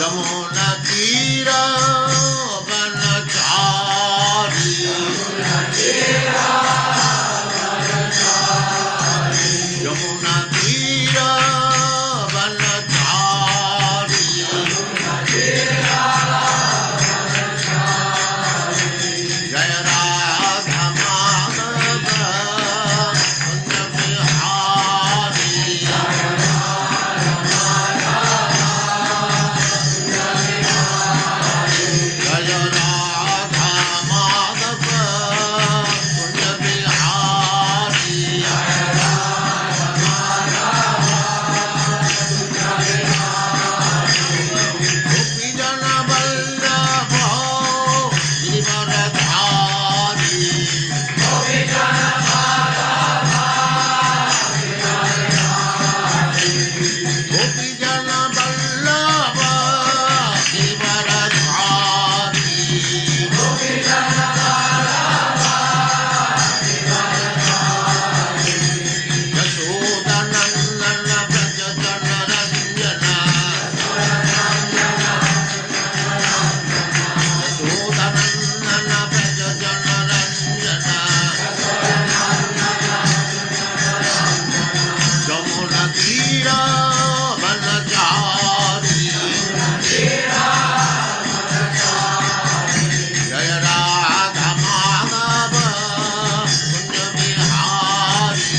यमुना तीरा वनचारी यमुना तीरा जय राधा माधव कुंज बिहारी जय राधा माधव कुंज बिहारी गोपी जन वल्लभ गिरिवरधारी गोपी जन वल्लभ गिरिवरधारी यशोदनंदन व्रज जन रंजना यशोदनंदन व्रज जन रंजना यमुना तीरा वनचारी जय राधा माधव कुंज बिहारी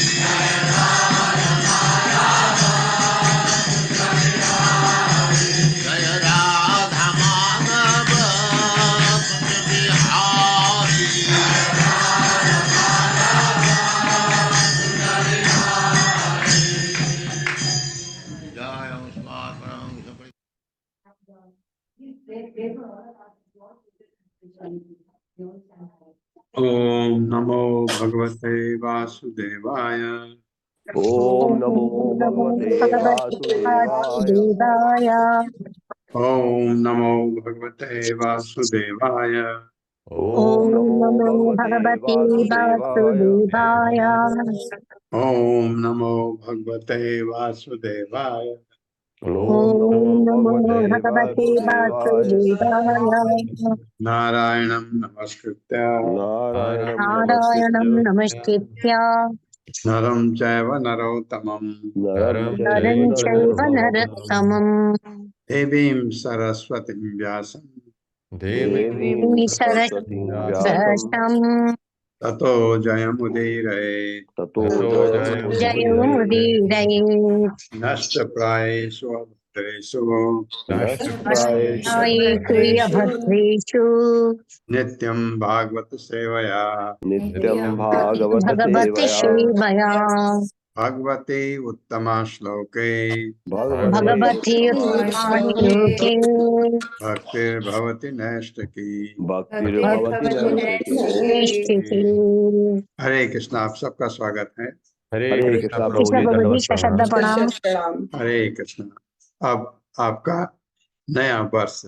जय राधा माधव कुंज बिहारी जय उस्मात परम सुपरि ओम नमो भगवते वासुदेवाय। ओम नमो भगवते वासुदेवाय। ओम नमो भगवते वासुदेवाय। ओम नमो भगवते वासुदेवाय। ओम नमो भगवते वासुदेवाय। ओम नमो भगवते वासुदेवाय। नारायणं नमस्कृत्य नारायणं नमस्कृत्य नरं चैव नरोत्तमं नरं चैव नरोत्तमं देवीं सरस्वतीं व्यासं देवीं सरस्वतीं व्यासं ततो जयमुदीरये। ततो जयमुदीरयेत्। नष्टप्रायेषु अभद्रेषु नष्टप्रायेषु भद्रेषु नित्यं भागवत सेवया नित्यं भागवत भगवते सेवया भगवते उत्तमा श्लोके भगवती उत्तमानि लोके भक्तिर्भवति नैष्ठिकी। भक्तिर्भवति नैष्ठिकी। हरे कृष्ण। आप सबका स्वागत है। हरे कृष्णा कृष्ण प्रभु जी प्रभु जी दंडवत प्रणाम। प्रणाम। हरे कृष्ण। अब आपका नया वर्ष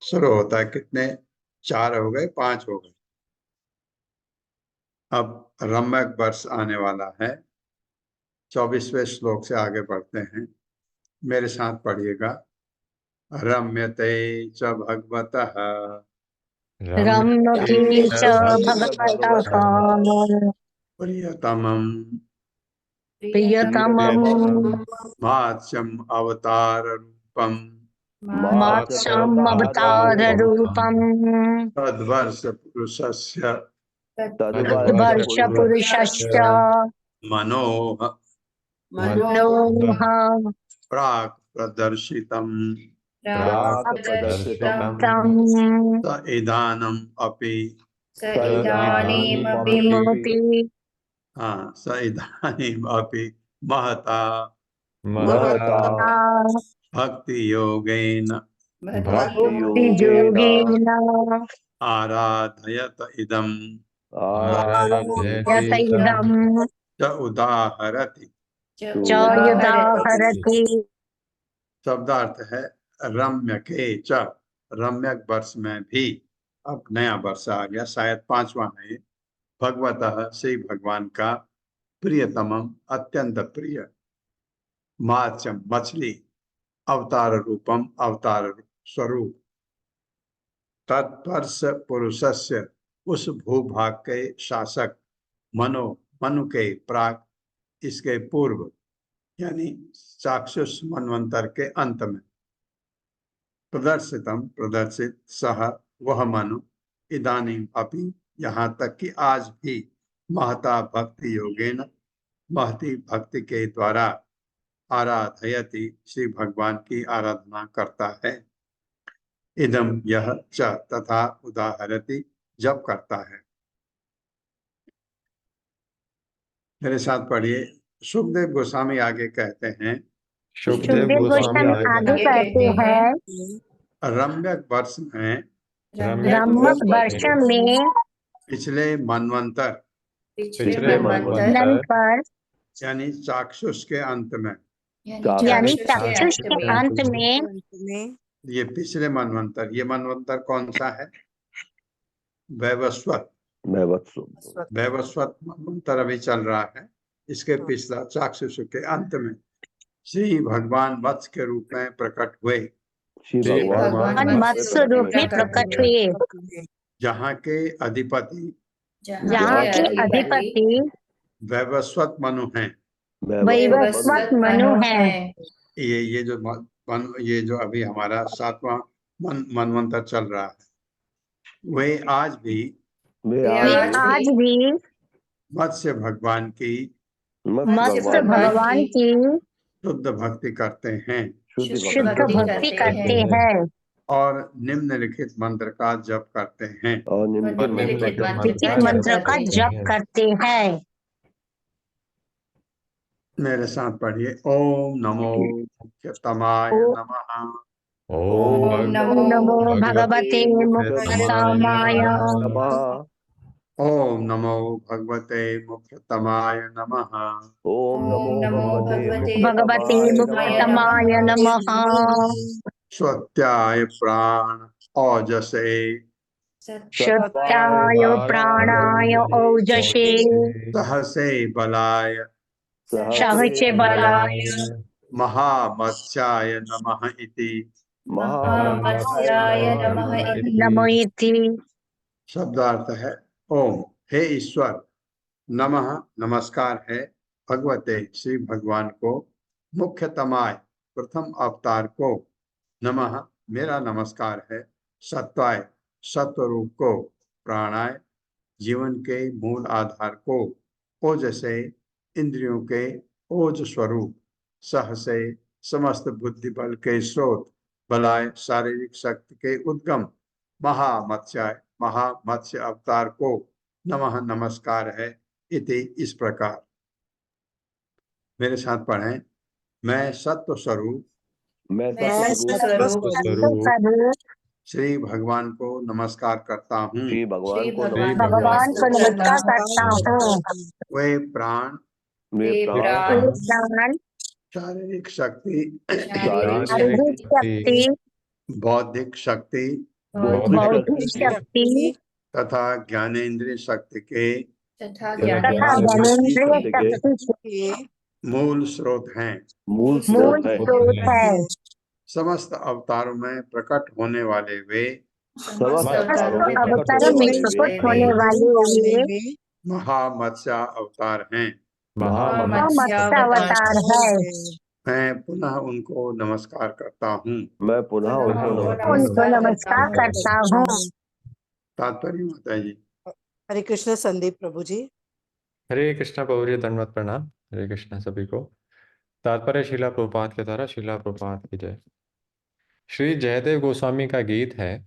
शुरू होता है। कितने 4 हो गए, 5 हो गए। अब रम्यक वर्ष आने वाला है। 24वें श्लोक से आगे बढ़ते हैं। मेरे साथ पढ़िएगा। रम्यते च भगवतः रम्यते च भगवतः प्रियतमं प्रियतमं मात्स्यम् अवतार रूपम् मात्स्यम् अवताररूपम् तद्वर्ष पुरुषस्य वर्षपुरुषश्च मनोः मनोः प्राक् प्रदर्शितम् तं स इदानम् अपि किमपि स इदानीम् अपि महता भक्ति योगेन भक्तियोगेन आराधयत इदम् यत इदं च उदाहरति। च युदाहरति। शब्दार्थ है रम्य के च, रम्यक वर्ष में भी। अब नया वर्ष आ गया, शायद 5वां है। भगवतः श्री भगवान का प्रियतमम अत्यंत प्रिय, मात्स्यम मछली, अवतार रूपम अवतार स्वरूप तत्पर्श पुरुषस्य उस भूभाग के शासक मनो मनु के प्राग इसके पूर्व यानी चाक्षुष मनवंतर के अंत में प्रदर्शितम प्रदर्शित सह वह मनु इदानीम अपि यहाँ तक कि आज भी महता भक्ति योगेन महती भक्ति के द्वारा आराधयति श्री भगवान की आराधना करता है। इदम यह च तथा उदाहरति जब करता है। मेरे साथ पढ़िए। सुखदेव गोस्वामी आगे कहते हैं सुखदेव गोस्वामी आगे कहते हैं रम्यक वर्ष में ब्रह्मक वर्ष में पिछले मनवंतर पिछले मनवंतर पर यानी चाक्षुष के अंत में यानी चाक्षुष के अंत में ये पिछले मनवंतर ये मनवंतर कौन सा है? वैवस्वत वैवस्वत मनवंतर अभी चल रहा है। इसके पिछला चाक्षुष के अंत में श्री भगवान वत्स के रूप में प्रकट हुए। भगवान मत्स्य रूप में प्रकट हुए जहाँ के अधिपति जहाँ के अधिपति वैवस्वत मनु हैं। वैवस्वत मनु हैं। ये जो अभी हमारा 7वां मनवंतर चल रहा है वे आज भी मत्स्य भगवान की शुद्ध भक्ति करते हैं शुद्ध भक्ति करते हैं और निम्नलिखित मंत्र का जप करते हैं निम्नलिखित मंत्र का जप करते हैं। मेरे साथ पढ़िए। ओम नमो मुख्यतमाय नमः। ओम नमो भगवते मुख्यतमाय ओम नमो भगवते मुख्यतमाय नमः। ओम नमो भगवते मुख्यतमाय नमः। स्वत्याय प्राण ओजसे सत्याय प्राणाय ओजसे सहसे बलाय सहचे बलाय महामत्स्याय नमः इति नमो इति। शब्दार्थ है ओम हे ईश्वर नमः नमस्कार है भगवते श्री भगवान को मुख्यतमाय प्रथम अवतार को नमः मेरा नमस्कार है सत्वाय सत्वरूप को प्राणाय जीवन के मूल आधार को ओजसे इंद्रियों के ओज स्वरूप सहसे समस्त बुद्धि बल के स्रोत बलाय शारीरिक शक्ति के उद्गम महामत्स्याय महामत्स्य अवतार को नमः नमस्कार है इति इस प्रकार। मेरे साथ पढ़ें। मैं सत्व स्वरूप श्री भगवान को नमस्कार करता हूँ। भगवान को नमस्कार करता हूँ। वे प्राण प्राण शारीरिक शक्ति शारीरिक शक्ति बौद्धिक शक्ति बौद्धिक शक्ति तथा ज्ञानेंद्रिय शक्ति के तथा ज्ञानेंद्रिय शक्ति के मूल स्रोत हैं। मूल स्रोत है। समस्त अवतारों में प्रकट होने वाले वे अवतारों में प्रकट होने वाले महामत्स्य अवतार हैं। मत्स्य अवतार है। मैं पुनः उनको नमस्कार करता हूँ। उनको नमस्कार करता हूँ। तात्पर्य माता जी। हरे कृष्ण संदीप प्रभु जी। हरे कृष्णा प्रभु जी, दंडवत प्रणाम। हरे कृष्णा सभी को। तात्पर्य शिला प्रभुपाद के द्वारा। शिला प्रभुपाद की जय। श्री जयदेव गोस्वामी का गीत है।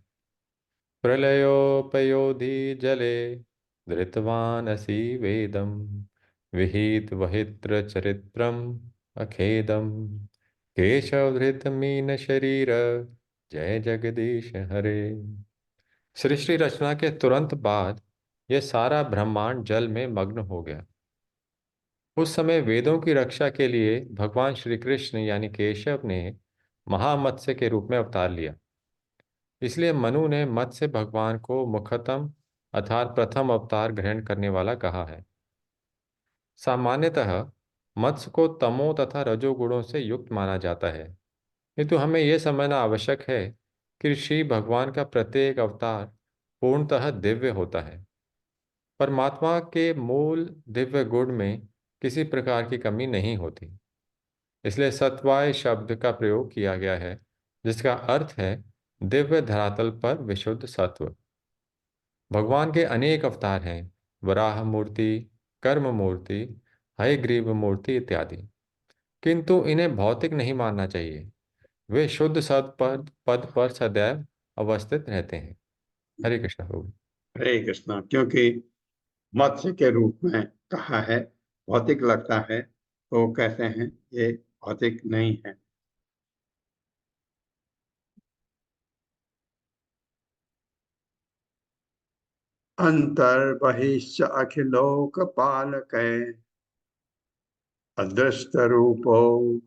प्रलयोपयोधि जले धृतवान असि वेदम विहित वहित्र चरित्रम अखेदम केशवधृत मीन शरीर जय जगदीश हरे। सृष्टि रचना के तुरंत बाद यह सारा ब्रह्मांड जल में मग्न हो गया। उस समय वेदों की रक्षा के लिए भगवान श्री कृष्ण यानी केशव ने महामत्स्य के रूप में अवतार लिया। इसलिए मनु ने मत्स्य भगवान को मुख्यतम अर्थात प्रथम अवतार ग्रहण करने वाला कहा है। सामान्यतः मत्स्य को तमो तथा रजोगुणों से युक्त माना जाता है, किंतु हमें यह समझना आवश्यक है कि श्री भगवान का प्रत्येक अवतार पूर्णतः दिव्य होता है। परमात्मा के मूल दिव्य गुण में किसी प्रकार की कमी नहीं होती। इसलिए सत्वाय शब्द का प्रयोग किया गया है, जिसका अर्थ है दिव्य धरातल पर विशुद्ध सत्व। भगवान के अनेक अवतार हैं, वराह मूर्ति, कर्म मूर्ति, हयग्रीव मूर्ति इत्यादि, किंतु इन्हें भौतिक नहीं मानना चाहिए। वे शुद्ध सत पद पर सदैव अवस्थित रहते हैं। हरे कृष्ण प्रभु। हरे कृष्णा। क्योंकि मत्स्य के रूप में कहा है, भौतिक लगता है, तो कहते हैं ये भौतिक नहीं है। अंतर बहिश्च अखिलोक पालकै अदृष्ट रूपो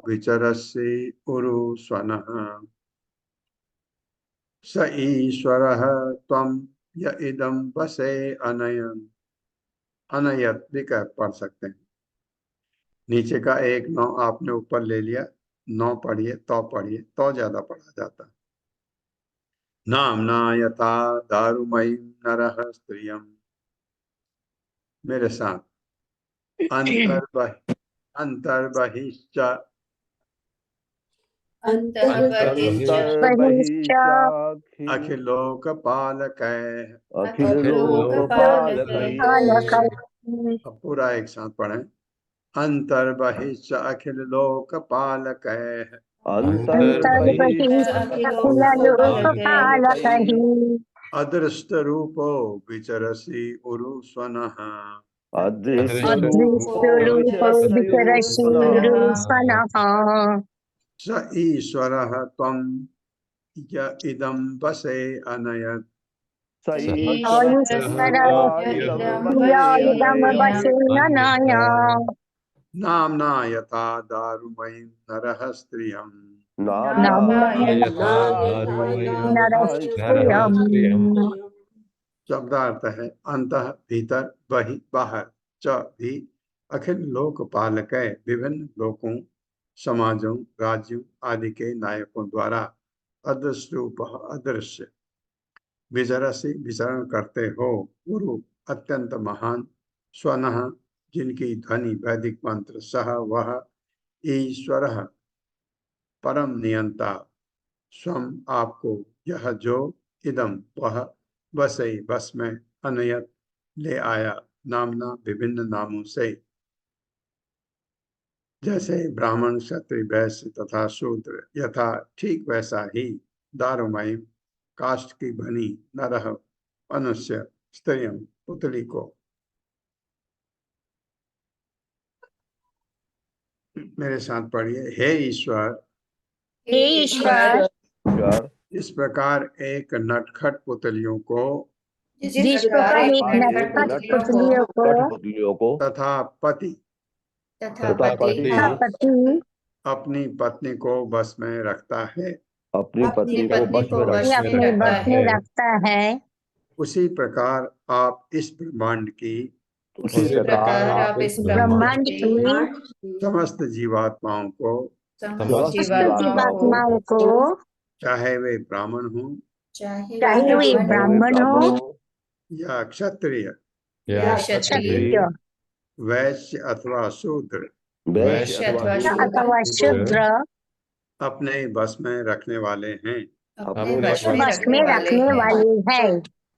विचरसि उरु स्वनः स ईश्वरः त्वं य इदं वसे अनयन। अनयत भी पढ़ सकते हैं। नीचे का एक नौ आपने ऊपर ले लिया, नौ पढ़िए, तो ज्यादा पढ़ा जाता। नामना यथा दारुमयी नरः स्त्रियम्। मेरे साथ अंतर्बहिश्च अंतर्बहिश्चाखिल अखिलोक पालकै। अखिल लोकपालकैः अब पूरा एक साथ पढ़ें। अंतर्बहिश्च अखिल लोक पालकै अंतर्बहिश्चाखिल अदृष्ट रूपो विचरसि उरु स्वनः स ईश्वरः त्वं य इदं वसे अनयत्। नाम्ना यथा दारुमयी नरः स्त्रियम्। शब्दार्थ है अंतः भीतर, बहि बाहर, च भी अखिल लोक पालकै विभिन्न लोकों, समाजों, राज्यों आदि के नायकों द्वारा अदृश्य अदृश्य विचरसि विचरण करते हो गुरु अत्यंत महान स्वनः जिनकी ध्वनि वैदिक मंत्र सह वह ईश्वर परम नियंता स्वयं आपको यह जो इदम वह वसई बस में अनयत ले आया नामना विभिन्न नामों से, जैसे ब्राह्मण क्षत्रिय वैश्य तथा शूद्र यथा ठीक वैसा ही दारुमयी काष्ठ की बनी नरह मनुष्य स्त्रियम पुतली को। मेरे साथ पढ़िए। हे ईश्वर, इस प्रकार एक नटखट पुतलियों को जिस प्रकार एक नटखट पुतलियों को तथा पति अपनी पत्नी को बस में रखता है, अपनी पत्नी को बस में अपने बस में रखता है, उसी प्रकार आप इस ब्रह्मांड की समस्त जीवात्माओं को चाहे वे ब्राह्मण हो या क्षत्रिय वैश्य अथवा शूद्र अपने बस में रखने वाले हैं।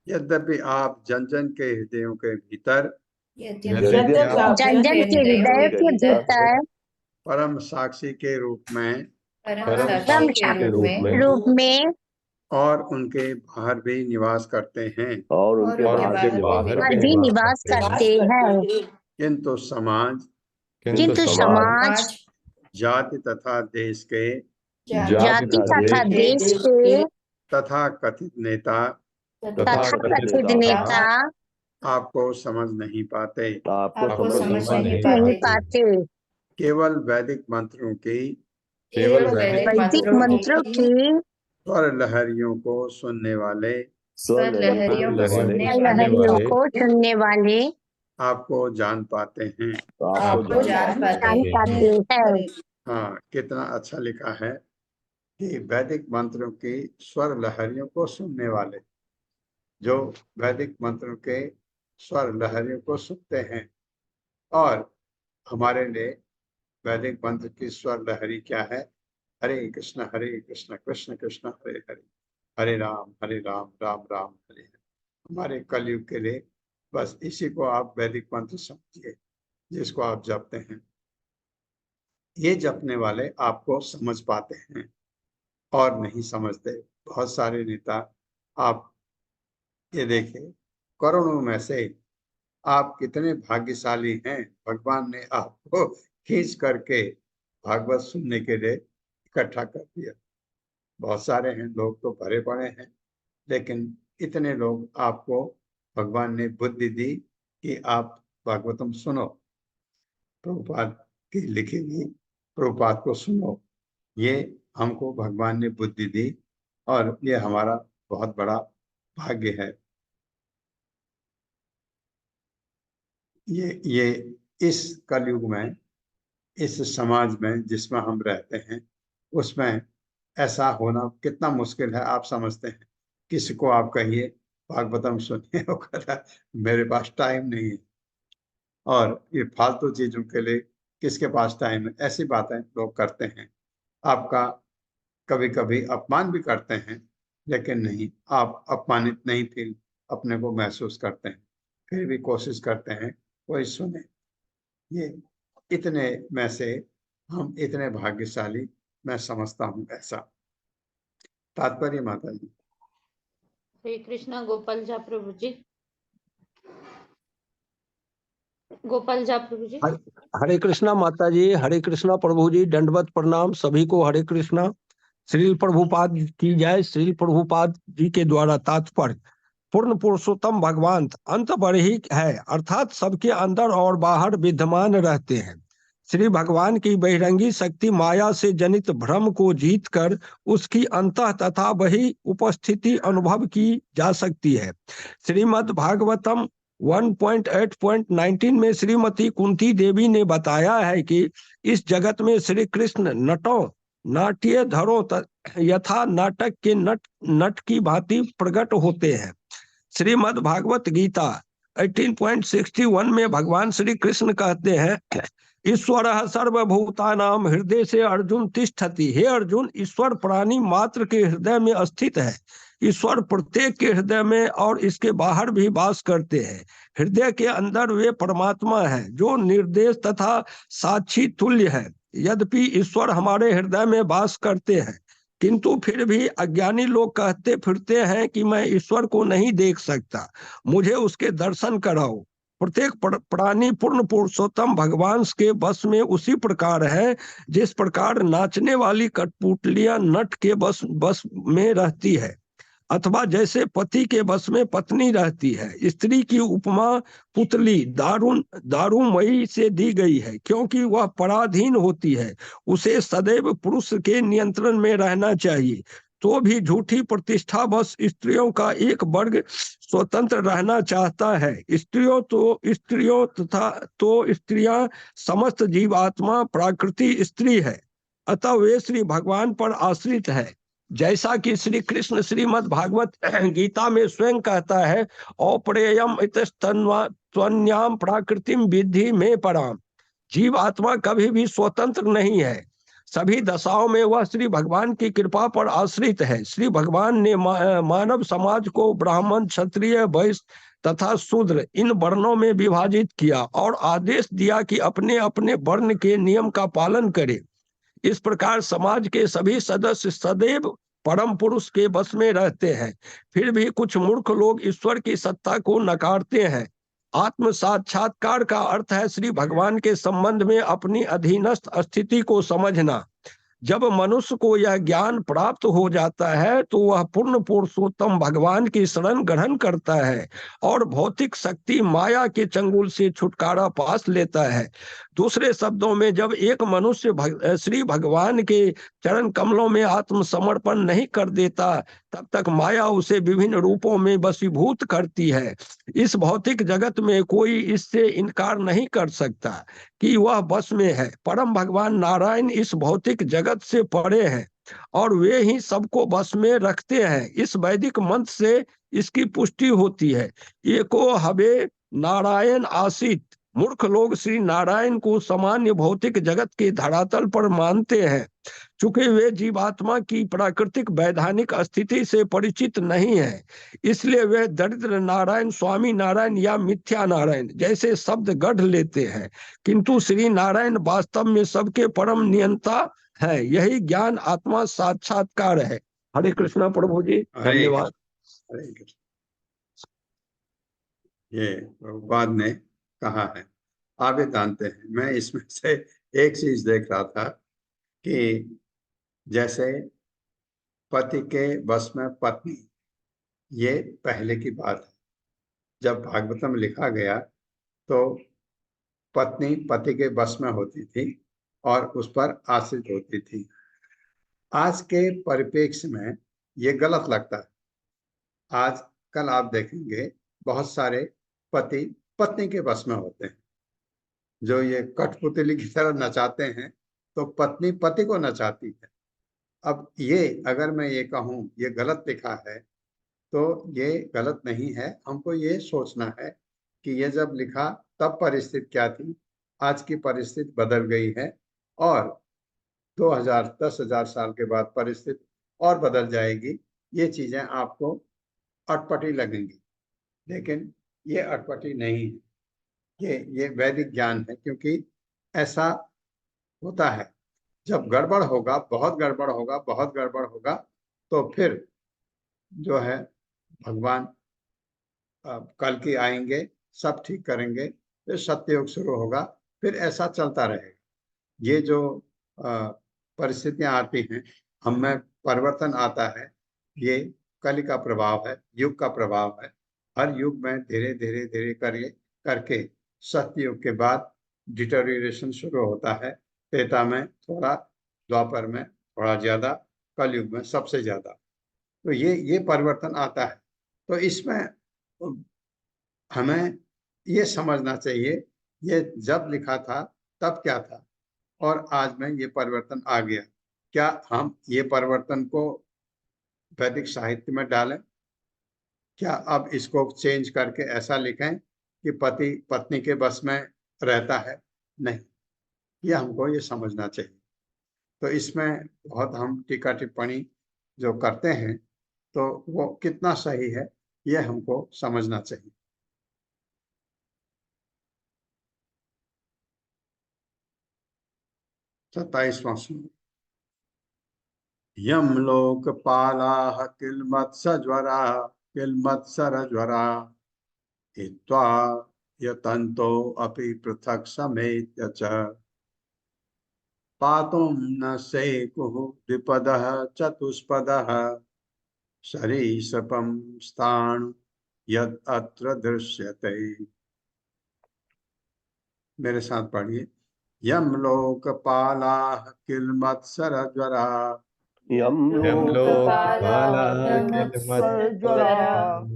यद्यपि आप जन जन के हृदयों के भीतर परम साक्षी के रूप में और उनके बाहर भी निवास करते हैं, किंतु समाज जाति तथा देश के तथा कथित नेता आपको समझ नहीं पाते। केवल वैदिक मंत्रों की स्वर लहरियों को सुनने वाले आपको जान पाते हैं। हाँ, कितना अच्छा लिखा है। कि वैदिक मंत्रों की स्वर लहरियों को सुनने वाले, जो वैदिक मंत्रों के स्वर लहरियों को सुनते हैं, और हमारे लिए वैदिक मंत्र की स्वर लहरी क्या है? हरे कृष्ण कृष्ण कृष्ण हरे हरे, हरे राम राम राम हरे हरे। हमारे कलयुग के लिए बस इसी को आप वैदिक मंत्र समझिए, जिसको आप जपते हैं। ये जपने वाले आपको समझ पाते हैं और नहीं समझते। बहुत सारे नेता, आप ये देखिए, करोड़ों में से आप कितने भाग्यशाली हैं, भगवान ने आपको खींच करके भागवत सुनने के लिए इकट्ठा कर दिया। बहुत सारे हैं लोग, तो भरे पड़े हैं, लेकिन इतने लोग आपको भगवान ने बुद्धि दी कि आप भागवतम सुनो, प्रभुपाद की लिखी हुई प्रभुपाद को सुनो। ये हमको भगवान ने बुद्धि दी और ये हमारा बहुत बड़ा भाग्य है। ये इस कलयुग में, इस समाज में जिसमें हम रहते हैं, उसमें ऐसा होना कितना मुश्किल है आप समझते हैं। किसी को आप कहिए भागवतम सुनिए, वो कहता है मेरे पास टाइम नहीं है, और ये फालतू चीजों के लिए किसके पास टाइम है, ऐसी बातें लोग करते हैं। आपका कभी कभी अपमान भी करते हैं, लेकिन नहीं, आप अपमानित नहीं फील अपने को महसूस करते हैं, फिर भी कोशिश करते हैं कोई सुने। ये इतने में से हम इतने भाग्यशाली, मैं समझता हूँ ऐसा। तात्पर्य माता जी। श्री कृष्ण। गोपाल जा प्रभु जी। गोपाल जा प्रभु जी। हरे कृष्णा माता जी, हरे कृष्णा प्रभु जी, दंडवत प्रणाम सभी को। हरे कृष्णा। श्रील प्रभुपाद की जय। श्रील प्रभुपाद जी के द्वारा तात्पर्य, पूर्ण पुरुषोत्तम भगवान अंत बरही है, अर्थात सबके अंदर और बाहर विद्यमान रहते हैं। श्री भगवान की बहिरंगी शक्ति माया से जनित भ्रम को जीतकर उसकी अंतः तथा बही उपस्थिति अनुभव की जा सकती है। श्रीमद् भागवतम 1.8.19 में श्रीमती कुंती देवी ने बताया है कि इस जगत में श्री कृष्ण नटों नाट्य धरों यथा नाटक के नट की भांति प्रकट होते हैं। श्रीमद् भागवत गीता 18.61 में भगवान श्री कृष्ण कहते हैं, ईश्वर सर्वभूतानाम हृदय से अर्जुन तिष्ठति। हे अर्जुन, ईश्वर प्राणी मात्र के हृदय में स्थित है। ईश्वर प्रत्येक के हृदय में और इसके बाहर भी वास करते हैं। हृदय के अंदर वे परमात्मा है जो निर्देश तथा साक्षी तुल्य है। यद्यपि ईश्वर हमारे हृदय में वास करते हैं, किंतु फिर भी अज्ञानी लोग कहते फिरते हैं कि मैं ईश्वर को नहीं देख सकता, मुझे उसके दर्शन कराओ। प्रत्येक प्राणी पूर्ण पुरुषोत्तम भगवान के बस में उसी प्रकार है जिस प्रकार नाचने वाली कठपुतलियां नट के बस में रहती है, अथवा जैसे पति के बस में पत्नी रहती है। स्त्री की उपमा पुतली दारुमयी से दी गई है, क्योंकि वह पराधीन होती है। उसे सदैव पुरुष के नियंत्रण में रहना चाहिए। तो भी झूठी प्रतिष्ठा बस स्त्रियों का एक वर्ग स्वतंत्र रहना चाहता है। स्त्रियां समस्त जीवात्मा प्रकृति स्त्री है, अतः वे श्री भगवान पर आश्रित है। जैसा कि श्री कृष्ण श्रीमद् भागवत गीता में स्वयं कहता है, औपरेयम इतस्तन्याम प्राकृतिम विद्धि में पराम। जीव आत्मा कभी भी स्वतंत्र नहीं है, सभी दशाओं में वह श्री भगवान की कृपा पर आश्रित है। श्री भगवान ने मानव समाज को ब्राह्मण, क्षत्रिय, वैश्य तथा शूद्र इन वर्णों में विभाजित किया और आदेश दिया कि अपने अपने वर्ण के नियम का पालन करें। इस प्रकार समाज के सभी सदस्य सदैव परम पुरुष के बस में रहते हैं। फिर भी कुछ मूर्ख लोग ईश्वर की सत्ता को नकारते हैं। आत्म साक्षात्कार का अर्थ है श्री भगवान के संबंध में अपनी अधीनस्थ स्थिति को समझना। जब मनुष्य को यह ज्ञान प्राप्त हो जाता है तो वह पूर्ण पुरुषोत्तम भगवान की शरण ग्रहण करता है और भौतिक शक्ति माया के चंगुल से छुटकारा पास लेता है। दूसरे शब्दों में, जब एक मनुष्य श्री भगवान के चरण कमलों में आत्मसमर्पण नहीं कर देता, तब तक माया उसे विभिन्न रूपों में वशीभूत करती है। इस भौतिक जगत में कोई इससे इनकार नहीं कर सकता कि वह बस में है। परम भगवान नारायण इस भौतिक जगत से परे हैं। और वे ही सबको बस में रखते हैं। इस वैदिक मंत्र से इसकी पुष्टि होती है। एको हवे नारायण आसित। मूर्ख लोग श्री नारायण को सामान्य भौतिक जगत के धरातल पर मानते हैं। चूंकि वे जीवात्मा की प्राकृतिक वैधानिक स्थिति से परिचित नहीं है, इसलिए वे दरिद्र नारायण, स्वामी नारायण या मिथ्या नारायण जैसे शब्द गढ़ लेते हैं। किंतु श्री नारायण वास्तव में सबके परम नियंता है। यही ज्ञान आत्मा साक्षात्कार है। हरे कृष्णा प्रभु जी, हरे धन्यवाद। हरे कृष्ण। ये प्रभुपाद ने कहा है, आप ये जानते हैं। मैं इसमें से एक चीज देख रहा था कि जैसे पति के बस में पत्नी, ये पहले की बात है। जब भागवतम लिखा गया तो पत्नी पति के बस में होती थी और उस पर आश्रित होती थी। आज के परिप्रेक्ष्य में ये गलत लगता है। आज कल आप देखेंगे बहुत सारे पति पत्नी के बस में होते हैं, जो ये कठपुतली की तरह नचाते हैं, तो पत्नी पति को नचाती है। अब ये अगर मैं ये कहूँ ये गलत लिखा है, तो ये गलत नहीं है। हमको ये सोचना है कि ये जब लिखा तब परिस्थिति क्या थी, आज की परिस्थिति बदल गई है, और 10,000 साल के बाद परिस्थिति और बदल जाएगी। ये चीजें आपको अटपटी लगेंगी, लेकिन ये अटपटी नहीं है। ये वैदिक ज्ञान है, क्योंकि ऐसा होता है। जब गड़बड़ होगा, बहुत गड़बड़ होगा, बहुत गड़बड़ होगा, तो फिर जो है भगवान कल की आएंगे, सब ठीक करेंगे, फिर सत्ययुग शुरू होगा, फिर ऐसा चलता रहेगा। ये जो परिस्थितियां आती हैं, हम में परिवर्तन आता है, ये कली का प्रभाव है, युग का प्रभाव है। हर युग में धीरे धीरे धीरे करके सत्ययुग के बाद डिटोरिएशन शुरू होता है। त्रेता में थोड़ा, द्वापर में थोड़ा ज्यादा, कलयुग में सबसे ज्यादा। तो ये परिवर्तन आता है। तो इसमें हमें ये समझना चाहिए, ये जब लिखा था तब क्या था, और आज में ये परिवर्तन आ गया। क्या हम ये परिवर्तन को वैदिक साहित्य में डालें? क्या अब इसको चेंज करके ऐसा लिखें कि पति पत्नी के बस में रहता है? नहीं, ये हमको ये समझना चाहिए। तो इसमें बहुत हम टीका टिप्पणी जो करते हैं, तो वो कितना सही है, ये हमको समझना चाहिए। 27वां श्लोक। यम लोकपालाः किल्मत्सज्वरा किल्मत्सरज्वरा हित्वा यतन्तो अपि पृथक् समेत्य च पातुं न सेकुः द्विपदः चतुष्पदः सरीसृपं स्थाणु यद् अत्र दृश्यते। मेरे साथ पढ़िए। यम लोकपालाः किल्मत्सरज्वरा यम यम लोकपालाः लोकपालाः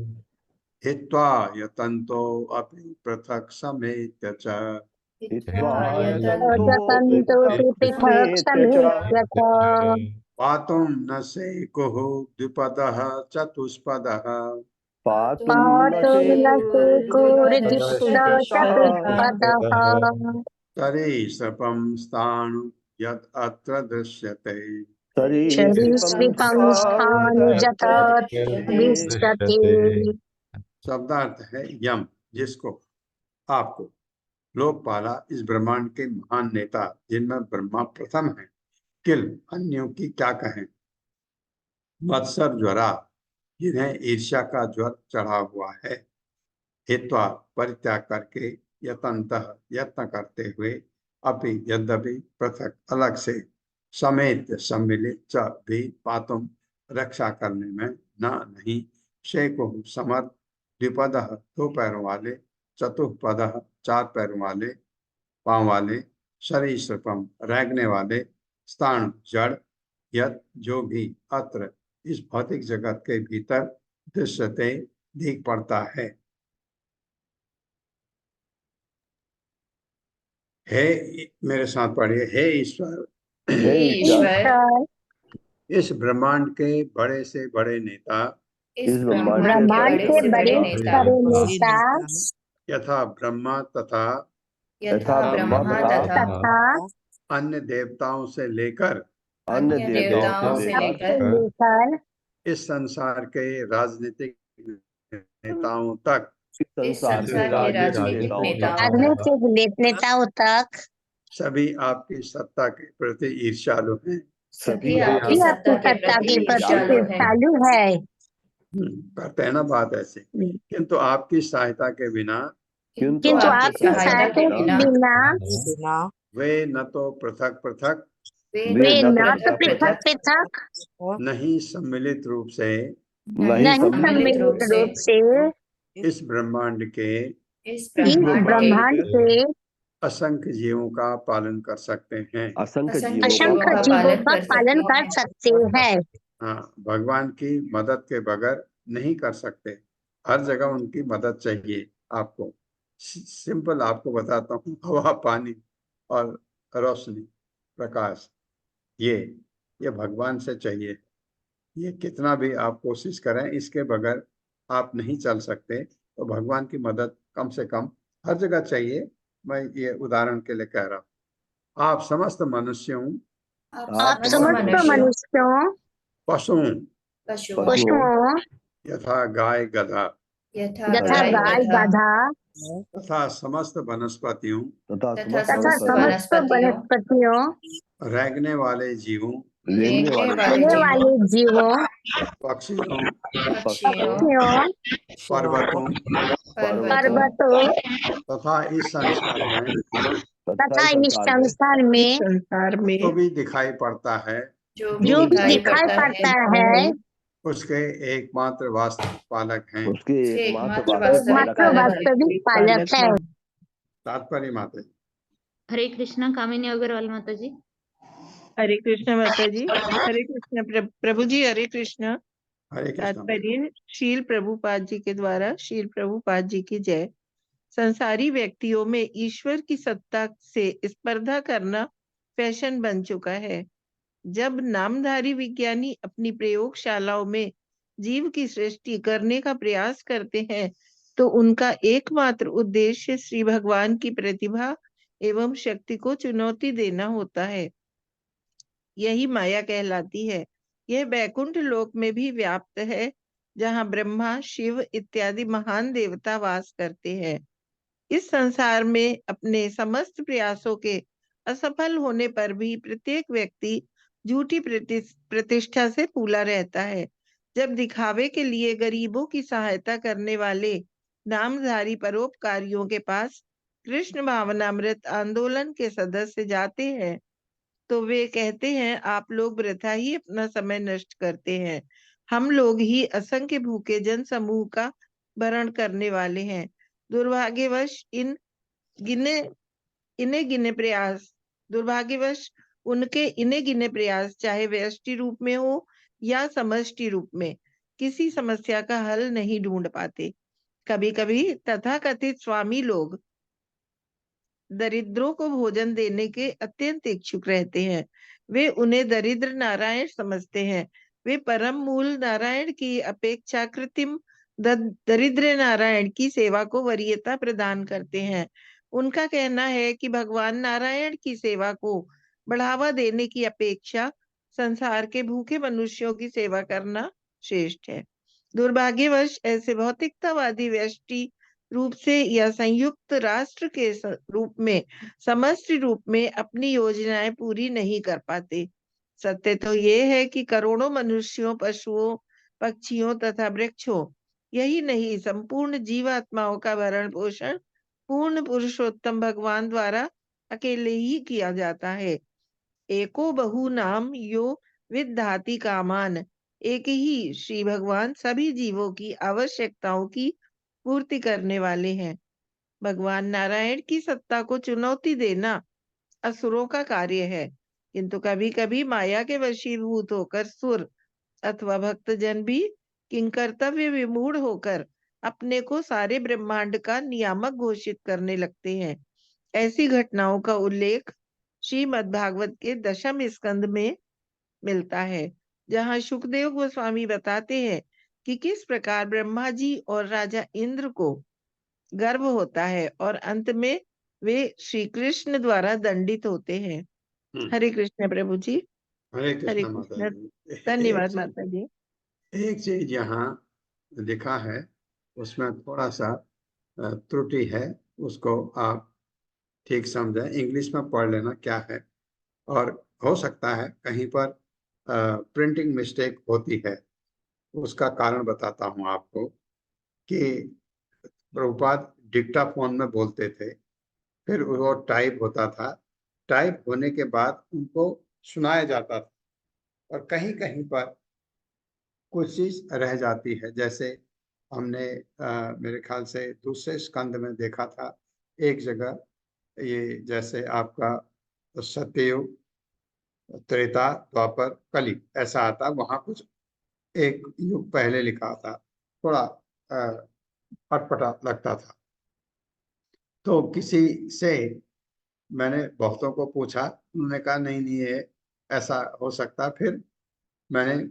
हित्वा यतन्तो अपि पृथक् समेत्य च हित्वा यतन्तोऽपि यतन्तोऽपि पृथक् समेत्य च पातुं न सेकुः द्विपदः चतुष्पदः पातुं न पातुं न चतुष्पदः सेकुर्दिष्टचतुष्पदः सरीसृपं स्थाणु यद् अत्र दृश्यते। सरीसृपं सरीसृपं स्थाणुजत दृश्यते। शब्दार्थ है यम, जिसको, आपको, लोकपाला, इस ब्रह्मांड के महान नेता, जिनमें ब्रह्मा प्रथम है, किल, अन्यों की क्या कहें, मत्सर ज्वरा, जिन्हें ईर्ष्या का ज्वर चढ़ा हुआ है, हित्वा, परित्याग करके, यतन्तः, यत्न करते हुए, अपि, यद्यपि, पृथक, अलग से, समेत, सम्मिलित, च, भी, पातुम, रक्षा करने में, न, नहीं, शेको, समर्थ, द्विपदः, दो पैरों वाले, चतुष्पदः, चार पैरों वाले, पांव वाले, सरीसृपम, रैगने वाले, स्थान, जड़, यत, जो भी, अत्र, इस भौतिक जगत के भीतर, दृश्यते, दिख पड़ता है। हे, मेरे साथ पढ़िए। हे ईश्वर, हे ईश्वर, ईश्वर इस ब्रह्मांड के बड़े से बड़े नेता इस ब्रह्मांड ब्रह्मांड के बड़े नेता बड़े नेता यथा ब्रह्मा तथा यथा ब्रह्मा तथा तथा अन्य देवताओं से लेकर अन्य देवताओं देवताओं से से से लेकर लेकर इस संसार के राजनीतिक नेताओं तक इस संसार के राजनीतिक नेताओं तक राजनीतिक नेताओं तक सभी आपकी सत्ता के प्रति ईर्ष्यालु हैं। सभी भी आपकी सत्ता के प्रति चालू है। करते हैं ना बात ऐसे, किंतु आपकी सहायता के बिना किंतु आपकी सहायता के बिना बिना वे न तो पृथक पृथक वे न तो पृथक पृथक नहीं सम्मिलित रूप से नहीं सम्मिलित रूप से इस ब्रह्मांड के इस ब्रह्मांड के असंख्य जीवों का पालन कर सकते हैं। असंख्य असंख्य जीवों का पालन कर सकते हैं। हाँ, भगवान की मदद के बगैर नहीं कर सकते। हर जगह उनकी मदद चाहिए आपको। सिंपल आपको बताता हूँ, हवा, पानी और रोशनी, प्रकाश, ये भगवान से चाहिए। ये कितना भी आप कोशिश करें, इसके बगैर आप नहीं चल सकते। तो भगवान की मदद कम से कम हर जगह चाहिए। मैं ये उदाहरण के लिए कह रहा हूँ। आप समस्त मनुष्यों, आप समस्त मनुष्यों, पशुओं यथा गाय गधा यथा गाय गधा तथा समस्त वनस्पतियों, तथा तथा समस्त वनस्पतियों, रेंगने वाले जीवों, रहने वाले जीवों, पक्षियों, पक्षियों, पर्वतों पर्वतों तथा इस तथा इस संसार में जो भी दिखाई पड़ता है, जो भी दिखाई पड़ता है, उसके एकमात्र वास्तविक पालक हैं। उसके एकमात्र एकमात्र वास्तविक पालक है। तात्पर्य माता जी। हरे कृष्णा। कामिनी अग्रवाल माता जी। हरे कृष्ण माता जी। हरे कृष्ण प्रभु जी। हरे कृष्ण। हरे कृष्ण। तात्पर्य शील प्रभुपाद जी के द्वारा शील प्रभुपाद जी की जय। संसारी व्यक्तियों में ईश्वर की सत्ता से स्पर्धा करना फैशन बन चुका है। जब नामधारी विज्ञानी अपनी प्रयोगशालाओं में जीव की सृष्टि करने का प्रयास करते हैं तो उनका एकमात्र उद्देश्य श्री भगवान की प्रतिभा एवं शक्ति को चुनौती देना होता है। यही माया कहलाती है। यह बैकुंठ लोक में भी व्याप्त है, जहाँ ब्रह्मा, शिव इत्यादि महान देवता वास करते हैं। इस संसार में अपने समस्त प्रयासों के असफल होने पर भी प्रत्येक व्यक्ति झूठी प्रतिष्ठा से फूला रहता है। जब दिखावे के लिए गरीबों की सहायता करने वाले नामधारी परोपकारियों के पास कृष्ण भावनामृत आंदोलन के सदस्य जाते हैं तो वे कहते हैं, आप लोग वृथा ही अपना समय नष्ट करते हैं। हम लोग ही असंख्य भूखे जन समूह का भरण करने वाले हैं। दुर्भाग्यवश उनके इने गिने प्रयास चाहे व्यष्टि रूप में हो या समष्टि रूप में किसी समस्या का हल नहीं ढूंढ पाते। कभी कभी तथाकथित स्वामी लोग दरिद्रों को भोजन देने के अत्यंत इच्छुक रहते हैं। वे उन्हें दरिद्र नारायण समझते हैं। वे परम मूल नारायण की अपेक्षा कृत्रिम दरिद्र नारायण की सेवा को वरीयता प्रदान करते हैं। उनका कहना है कि भगवान नारायण की सेवा को बढ़ावा देने की अपेक्षा संसार के भूखे मनुष्यों की सेवा करना श्रेष्ठ है। दुर्भाग्यवश ऐसे भौतिकतावादी व्यष्टि रूप से या संयुक्त राष्ट्र के रूप में समष्टि रूप में अपनी योजनाएं पूरी नहीं कर पाते। सत्य तो ये है कि करोड़ों मनुष्यों, पशुओं, पक्षियों तथा वृक्षों, यही नहीं संपूर्ण जीवात्माओं का भरण पोषण पूर्ण पुरुषोत्तम भगवान द्वारा अकेले ही किया जाता है। एको बहु नाम यो विद्धाति कामान। एक ही श्री भगवान सभी जीवों की आवश्यकताओं की पूर्ति करने वाले हैं। भगवान नारायण की सत्ता को चुनौती देना असुरों का कार्य है, किंतु कभी कभी माया के वशीभूत होकर सुर अथवा भक्तजन भी किंकर्तव्य विमूढ़ होकर अपने को सारे ब्रह्मांड का नियामक घोषित करने लगते हैं। ऐसी घटनाओं का उल्लेख श्रीमद् भागवत के 10वें स्कंद में मिलता है। जहाँ सुखदेव गोस्वामी बताते हैं कि किस प्रकार ब्रह्मा जी और राजा इंद्र को गर्व होता है और अंत में वे श्री कृष्ण द्वारा दंडित होते हैं। हरे कृष्ण प्रभु जी। हरे हरे कृष्ण माता कृष्ण। जी। धन्यवाद माता जी। एक चीज यहाँ लिखा है, उसमें थोड़ा सा त्रुटि है, उसको आप ठीक समझें। इंग्लिश में पढ़ लेना क्या है, और हो सकता है कहीं पर प्रिंटिंग मिस्टेक होती है। उसका कारण बताता हूँ आपको कि प्रभुपाद डिक्टाफोन में बोलते थे, फिर वो टाइप होता था, टाइप होने के बाद उनको सुनाया जाता था, और कहीं कहीं पर कुछ चीज रह जाती है। जैसे हमने मेरे ख्याल से दूसरे स्कंद में देखा था एक जगह, ये जैसे आपका सत्ययुग, त्रेता, द्वापर, कली ऐसा आता, वहां कुछ एक युग पहले लिखा था, थोड़ा अटपटा लगता था। तो किसी से मैंने बहुतों को पूछा, उन्होंने कहा नहीं नहीं ये ऐसा हो सकता। फिर मैंने,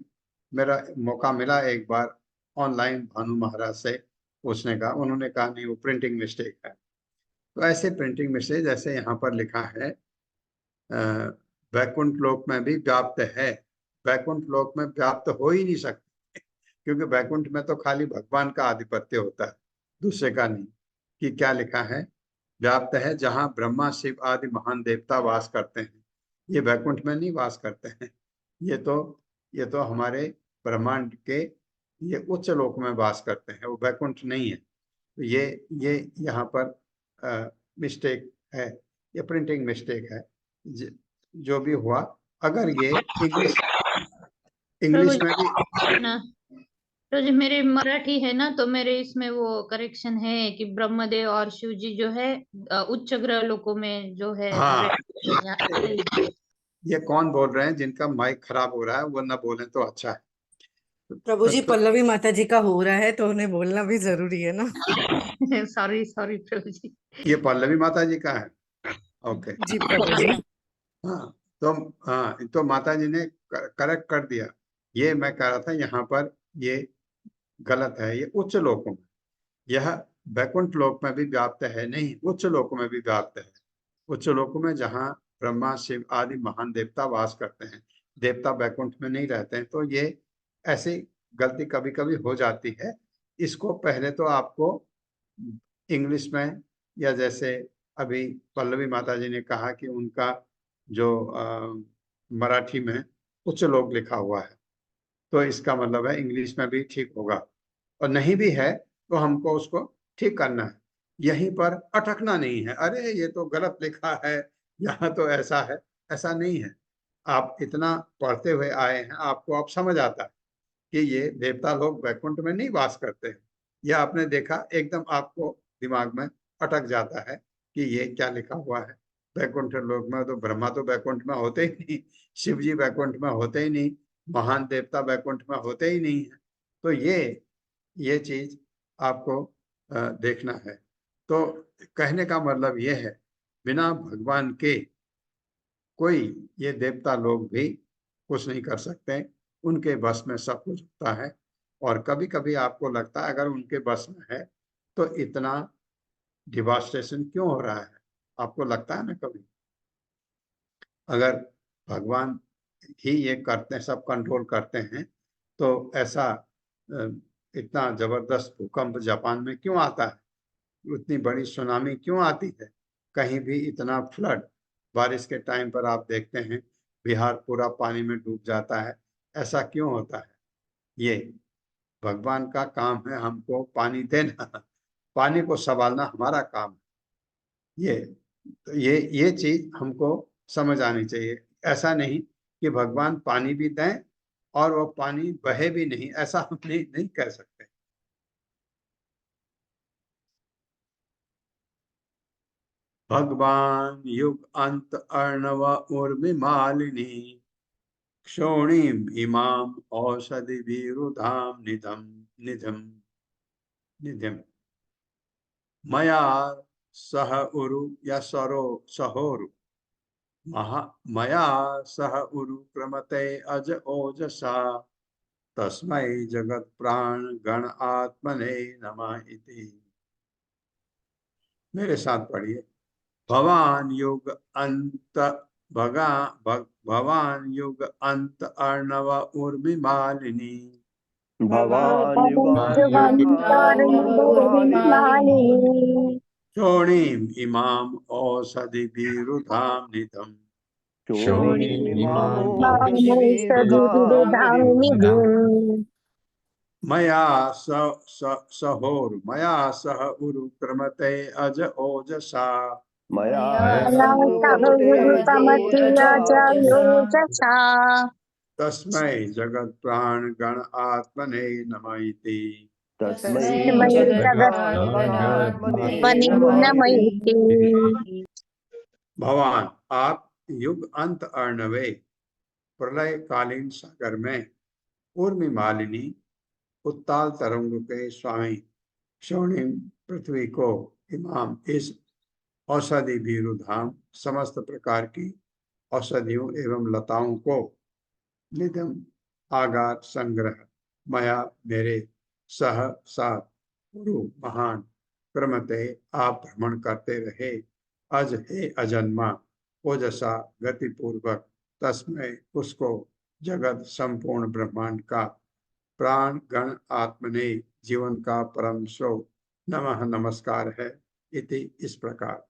मेरा मौका मिला एक बार ऑनलाइन भानु महाराज से पूछने का, उन्होंने कहा नहीं वो प्रिंटिंग मिस्टेक है। तो ऐसे प्रिंटिंग मिस्टेक जैसे यहाँ पर लिखा है वैकुंठ लोक में भी व्याप्त है, वैकुंठ लोक में व्याप्त हो ही नहीं सकते, क्योंकि वैकुंठ में तो खाली भगवान का आधिपत्य होता है, दूसरे का नहीं। कि क्या लिखा है, व्याप्त है जहाँ ब्रह्मा शिव आदि महान देवता वास करते हैं। ये वैकुंठ में नहीं वास करते हैं, ये तो हमारे ब्रह्मांड के ये उच्च लोक में वास करते हैं, वो वैकुंठ नहीं है। तो ये यहाँ पर मिस्टेक है, ये प्रिंटिंग मिस्टेक है। जो भी हुआ, अगर ये इंग्लिश प्रभु में भी जी ना, प्रभु जी मेरे मराठी है ना, तो मेरे इसमें वो करेक्शन है कि ब्रह्मदेव और शिव जी जो है उच्च ग्रह लोकों में जो है हाँ, रहते ये कौन बोल रहे हैं जिनका माइक खराब हो रहा है, वो ना बोले तो अच्छा है। प्रभु जी, तो पल्लवी माता जी का हो रहा है तो उन्हें बोलना भी जरूरी है ना। हैं। सॉरी सॉरी प्रभु जी। ये पल्लवी माता जी का है, ओके। जी प्रभु जी। हाँ, तो हाँ, तो माता जी ने करेक्ट कर दिया। ये मैं कह रहा था यहाँ पर ये गलत है, ये उच्च लोकों में, यह वैकुंठ लोक में भी व्याप्त है नहीं, उच्च लोकों में भी व्याप्त है। उच्च लोकों में जहाँ ब्रह्मा शिव आदि महान देवता वास करते हैं, देवता वैकुंठ में नहीं रहते हैं। तो ये ऐसी गलती कभी कभी हो जाती है। इसको पहले तो आपको इंग्लिश में, या जैसे अभी पल्लवी माता जी ने कहा कि उनका जो मराठी में उच्च लोक लिखा हुआ है, तो इसका मतलब है इंग्लिश में भी ठीक होगा, और नहीं भी है तो हमको उसको ठीक करना है। यहीं पर अटकना नहीं है, अरे ये तो गलत लिखा है, यहाँ तो ऐसा है, ऐसा नहीं है। आप इतना पढ़ते हुए आए हैं, आपको अब समझ आता है कि ये देवता लोग वैकुंठ में नहीं वास करते हैं। यह आपने देखा, एकदम आपको दिमाग में अटक जाता है कि ये क्या लिखा हुआ है। वैकुंठ लोक में तो ब्रह्मा तो वैकुंठ में होते ही नहीं, शिव जी वैकुंठ में होते ही नहीं, महान देवता वैकुंठ में होते ही नहीं है। तो ये चीज आपको देखना है। तो कहने का मतलब ये है, बिना भगवान के कोई ये देवता लोग भी कुछ नहीं कर सकते, उनके बस में सब कुछ होता है। और कभी कभी आपको लगता है अगर उनके बस में है तो इतना डिवास्टेशन क्यों हो रहा है, आपको लगता है ना कभी। अगर भगवान ही ये करते हैं, सब कंट्रोल करते हैं, तो ऐसा इतना जबरदस्त भूकंप जापान में क्यों आता है, उतनी बड़ी सुनामी क्यों आती है, कहीं भी इतना फ्लड, बारिश के टाइम पर आप देखते हैं बिहार पूरा पानी में डूब जाता है, ऐसा क्यों होता है। ये भगवान का काम है हमको पानी देना, पानी को संभालना हमारा काम है। ये चीज हमको समझ आनी चाहिए। ऐसा नहीं कि भगवान पानी भी दें और वो पानी बहे भी नहीं, ऐसा हम नहीं कह सकते। भगवान युग अंत अर्णव उर्मि मालिनी क्षोणीम इमाम औषधि विरुधाम निधम निधम निधम मया सह उरु या सरो सहोरु मया सह उरुक्रमते अज ओजसा तस्मै जगत प्राण गण आत्मने नमः इति। मेरे साथ पढ़िए। भवान युग अंत भवान युग अंत अर्णव उर्मि मालिनी भवान् युगान्तार्णवोर्मिमालिनी शोणीम इमाम औषधिभिरुधाम निधम मामोषधिविदधामिनिधिम् मया मया सह उरुक्रमते अज ओजसा मया मया सहुरुतमतियजयोजसा तस्मै जगत प्राण गण आत्मने नमः इति। तस्मै तस्मै जगत्प्राणात्मने नमः नमः। इति। भगवान आप युग अंत अर्णवे प्रलय कालीन सागर में उर्मी मालिनी उत्ताल तरंग के स्वामी शोणिम पृथ्वी को इमाम इस औषधि भीरुधाम समस्त प्रकार की औषधियों एवं लताओं को निधम आगार संग्रह मया मेरे सह साथ गुरु महान क्रमते आप भ्रमण करते रहे अज हे अजन्मा ओजसा गति पूर्वक तस्मय उसको जगत संपूर्ण ब्रह्मांड का प्राण गण आत्मने जीवन का परम स्रोत नमः नमस्कार है इति इस प्रकार।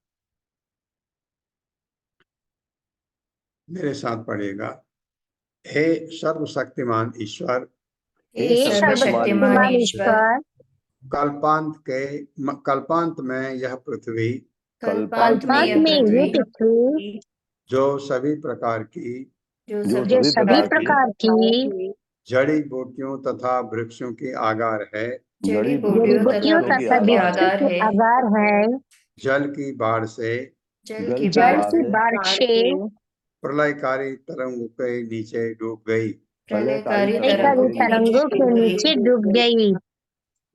मेरे साथ पढ़ेगा। हे सर्वशक्तिमान ईश्वर हे सर्वशक्तिमान ईश्वर कल्पांत में यह पृथ्वी कल्पांत में यह पृथ्वी जो सभी प्रकार की जो सभी प्रकार की जड़ी बूटियों तथा वृक्षों की आगार है जड़ी बूटियों तथा वृक्षों के आगार है जल की बाढ़ से जल की बाढ़ से प्रलयकारी तरंगों के नीचे डूब गई प्रलयकारी तरंगों के नीचे डूब गई।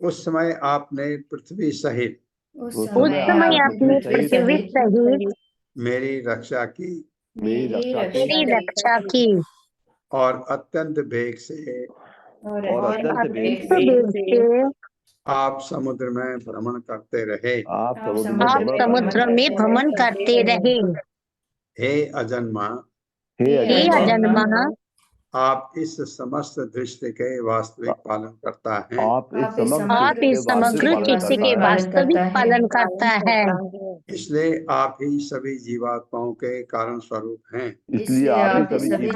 उस समय आपने पृथ्वी सहित उस समय आपने पृथ्वी सहित मेरी रक्षा की मेरी रक्षा की और अत्यंत वेग से आप समुद्र में भ्रमण करते रहे। आप समुद्र में भ्रमण करते रहे। हे अजन्मा हे अजन्मा आप इस समस्त दृष्टि के वास्तविक पालन करता है। आप इस समग्र सृष्टि के वास्तविक पालन करता है। इसलिए आप ही सभी जीवात्माओं के कारण स्वरूप हैं। इसलिए आप ही सभी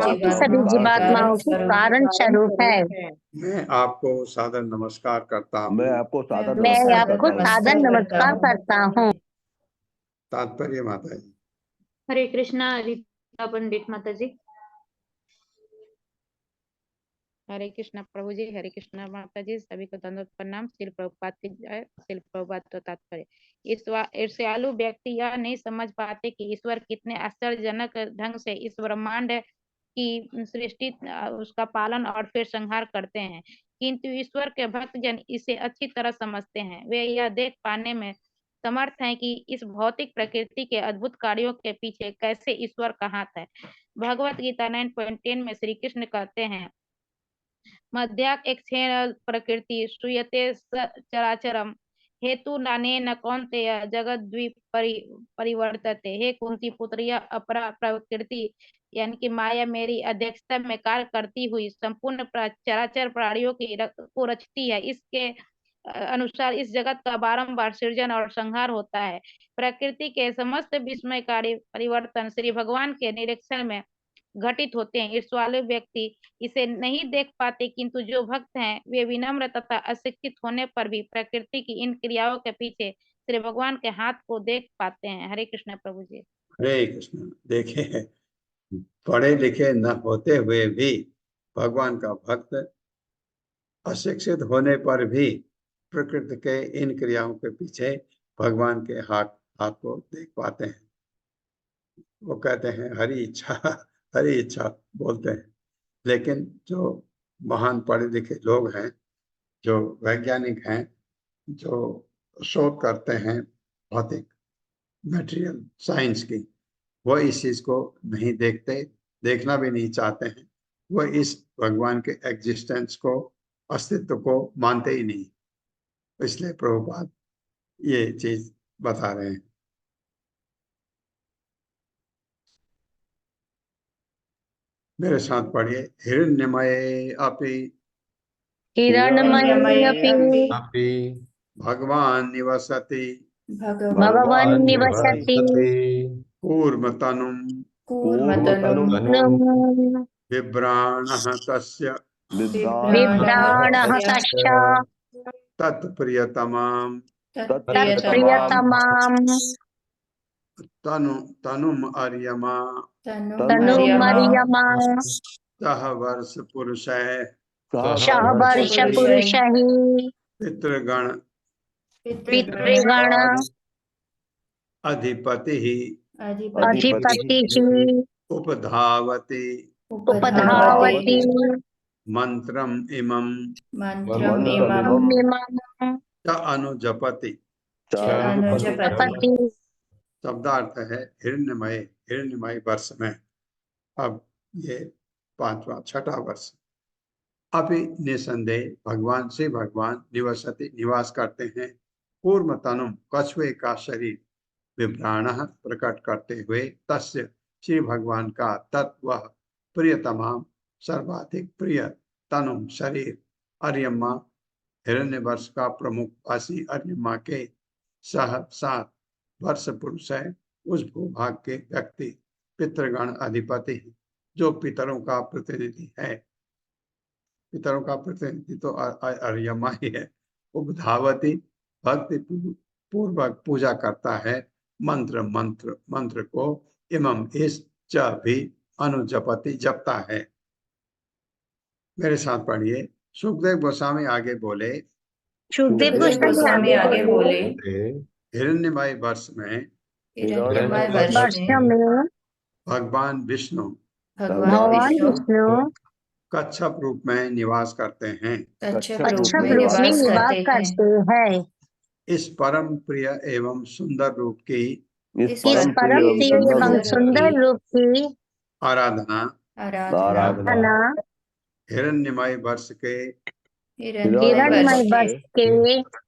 जीवात्माओं के कारण स्वरूप है। मैं आपको सादर नमस्कार करता हूँ। मैं आपको सादर नमस्कार करता हूँ। तात्पर्य माता जी। हरे कृष्णा रीता पंडित माता जी। हरे कृष्णा प्रभु जी, हरे कृष्णा माता जी, सभी को दंडवत प्रणाम। श्रील प्रभुपाद की जय। श्रील प्रभुपाद तो तात्पर्य ईर्ष्यालु व्यक्ति यह नहीं समझ पाते कि ईश्वर कितने आश्चर्यजनक ढंग से इस ब्रह्मांड की सृष्टि उसका पालन और फिर संहार करते हैं, किंतु ईश्वर के भक्तजन इसे अच्छी तरह समझते हैं। वे यह देख पाने में समर्थ हैं कि इस भौतिक प्रकृति के अद्भुत कार्यों के पीछे कैसे ईश्वर का हाथ है। भगवत गीता 9.10 में श्री कृष्ण कहते हैं, मध्याक एक प्रकृति श्रूयते चराचरम हेतु नानेन कौन्तेय जगद्द्वीप परिवर्तते। हे कुंती पुत्र, यह अपरा प्रकृति यानी कि माया मेरी अध्यक्षता में कार्य करती हुई संपूर्ण चराचर प्राणियों को रचती है। इसके अनुसार इस जगत का बारंबार सृजन और संहार होता है। प्रकृति के समस्त विस्मयकारी परिवर्तन श्री भगवान के निरीक्षण में घटित होते हैं। ईर्ष्यालु व्यक्ति इसे नहीं देख पाते, किंतु जो भक्त हैं वे विनम्र तथा अशिक्षित होने पर भी प्रकृति की इन क्रियाओं के पीछे श्री भगवान के हाथ को देख पाते हैं। हरे कृष्ण प्रभु जी। हरे कृष्ण। देखे, पढ़े लिखे न होते हुए भी भगवान का भक्त अशिक्षित होने पर भी प्रकृति के इन क्रियाओं के पीछे भगवान के हाथ को देख पाते हैं। वो कहते हैं हरी इच्छा बोलते हैं। लेकिन जो महान पढ़े लिखे लोग हैं, जो वैज्ञानिक हैं, जो शोध करते हैं भौतिक मटेरियल साइंस की, वो इस चीज को नहीं देखते, देखना भी नहीं चाहते हैं। वो इस भगवान के एग्जिस्टेंस को, अस्तित्व को मानते ही नहीं। इसलिए प्रभुपाद ये चीज बता रहे हैं। मेरे साथ पढ़िए। हिरण्यमय अपि हिरण्मयेऽपि अपि भगवान निवसति भगवन् निवसति कूर्मतनुं कूर्मतनुं बिभ्राणः तस्य बिभ्राणः तस्य तत्प्रियतमां तत्प्रियतमां तनुम् अर्यमा तनुमर्यमा सह वर्ष पुरुषः सहवर्षपुरुषैः पितृगण पितृगण अधिपतिः अधिपतिः उपधावति उपधावति मंत्रम् इमं इमं च अनुजपति। जपति। शब्दार्थ है हिरण्यमय, हिरण्यमय वर्ष में। अब ये पांचवा छठा वर्ष। अभी निसंदेह भगवान से भगवान निवसति निवास करते हैं। पूर्व तनुम कछुए का शरीर विभ्राणः प्रकट करते हुए तस्य श्री भगवान का तत्व प्रियतमाम सर्वाधिक प्रिय तनुम शरीर अर्यमा हिरण्य वर्ष का प्रमुख वासी अर्यमा के सह सात वर्ष पुरुष है उस भूभाग के व्यक्ति पितृगण अधिपति जो पितरों का प्रतिनिधि है। पितरों का प्रतिनिधि तो अर्यमा ही है। उपधावती भक्ति पूर्वक पूजा करता है मंत्र को इमम इस च भी अनुजपति जपता है। मेरे साथ पढ़िए। सुखदेव गोस्वामी आगे बोले, सुखदेव गोस्वामी आगे बोले, हिरण्यमय वर्ष में भगवान विष्णु कच्छप रूप में निवास करते हैं। कच्छप रूप में निवास करते हैं। इस परम प्रिय एवं सुंदर रूप की इस परम प्रिय एवं सुंदर रूप की आराधना हिरण्यमय वर्ष के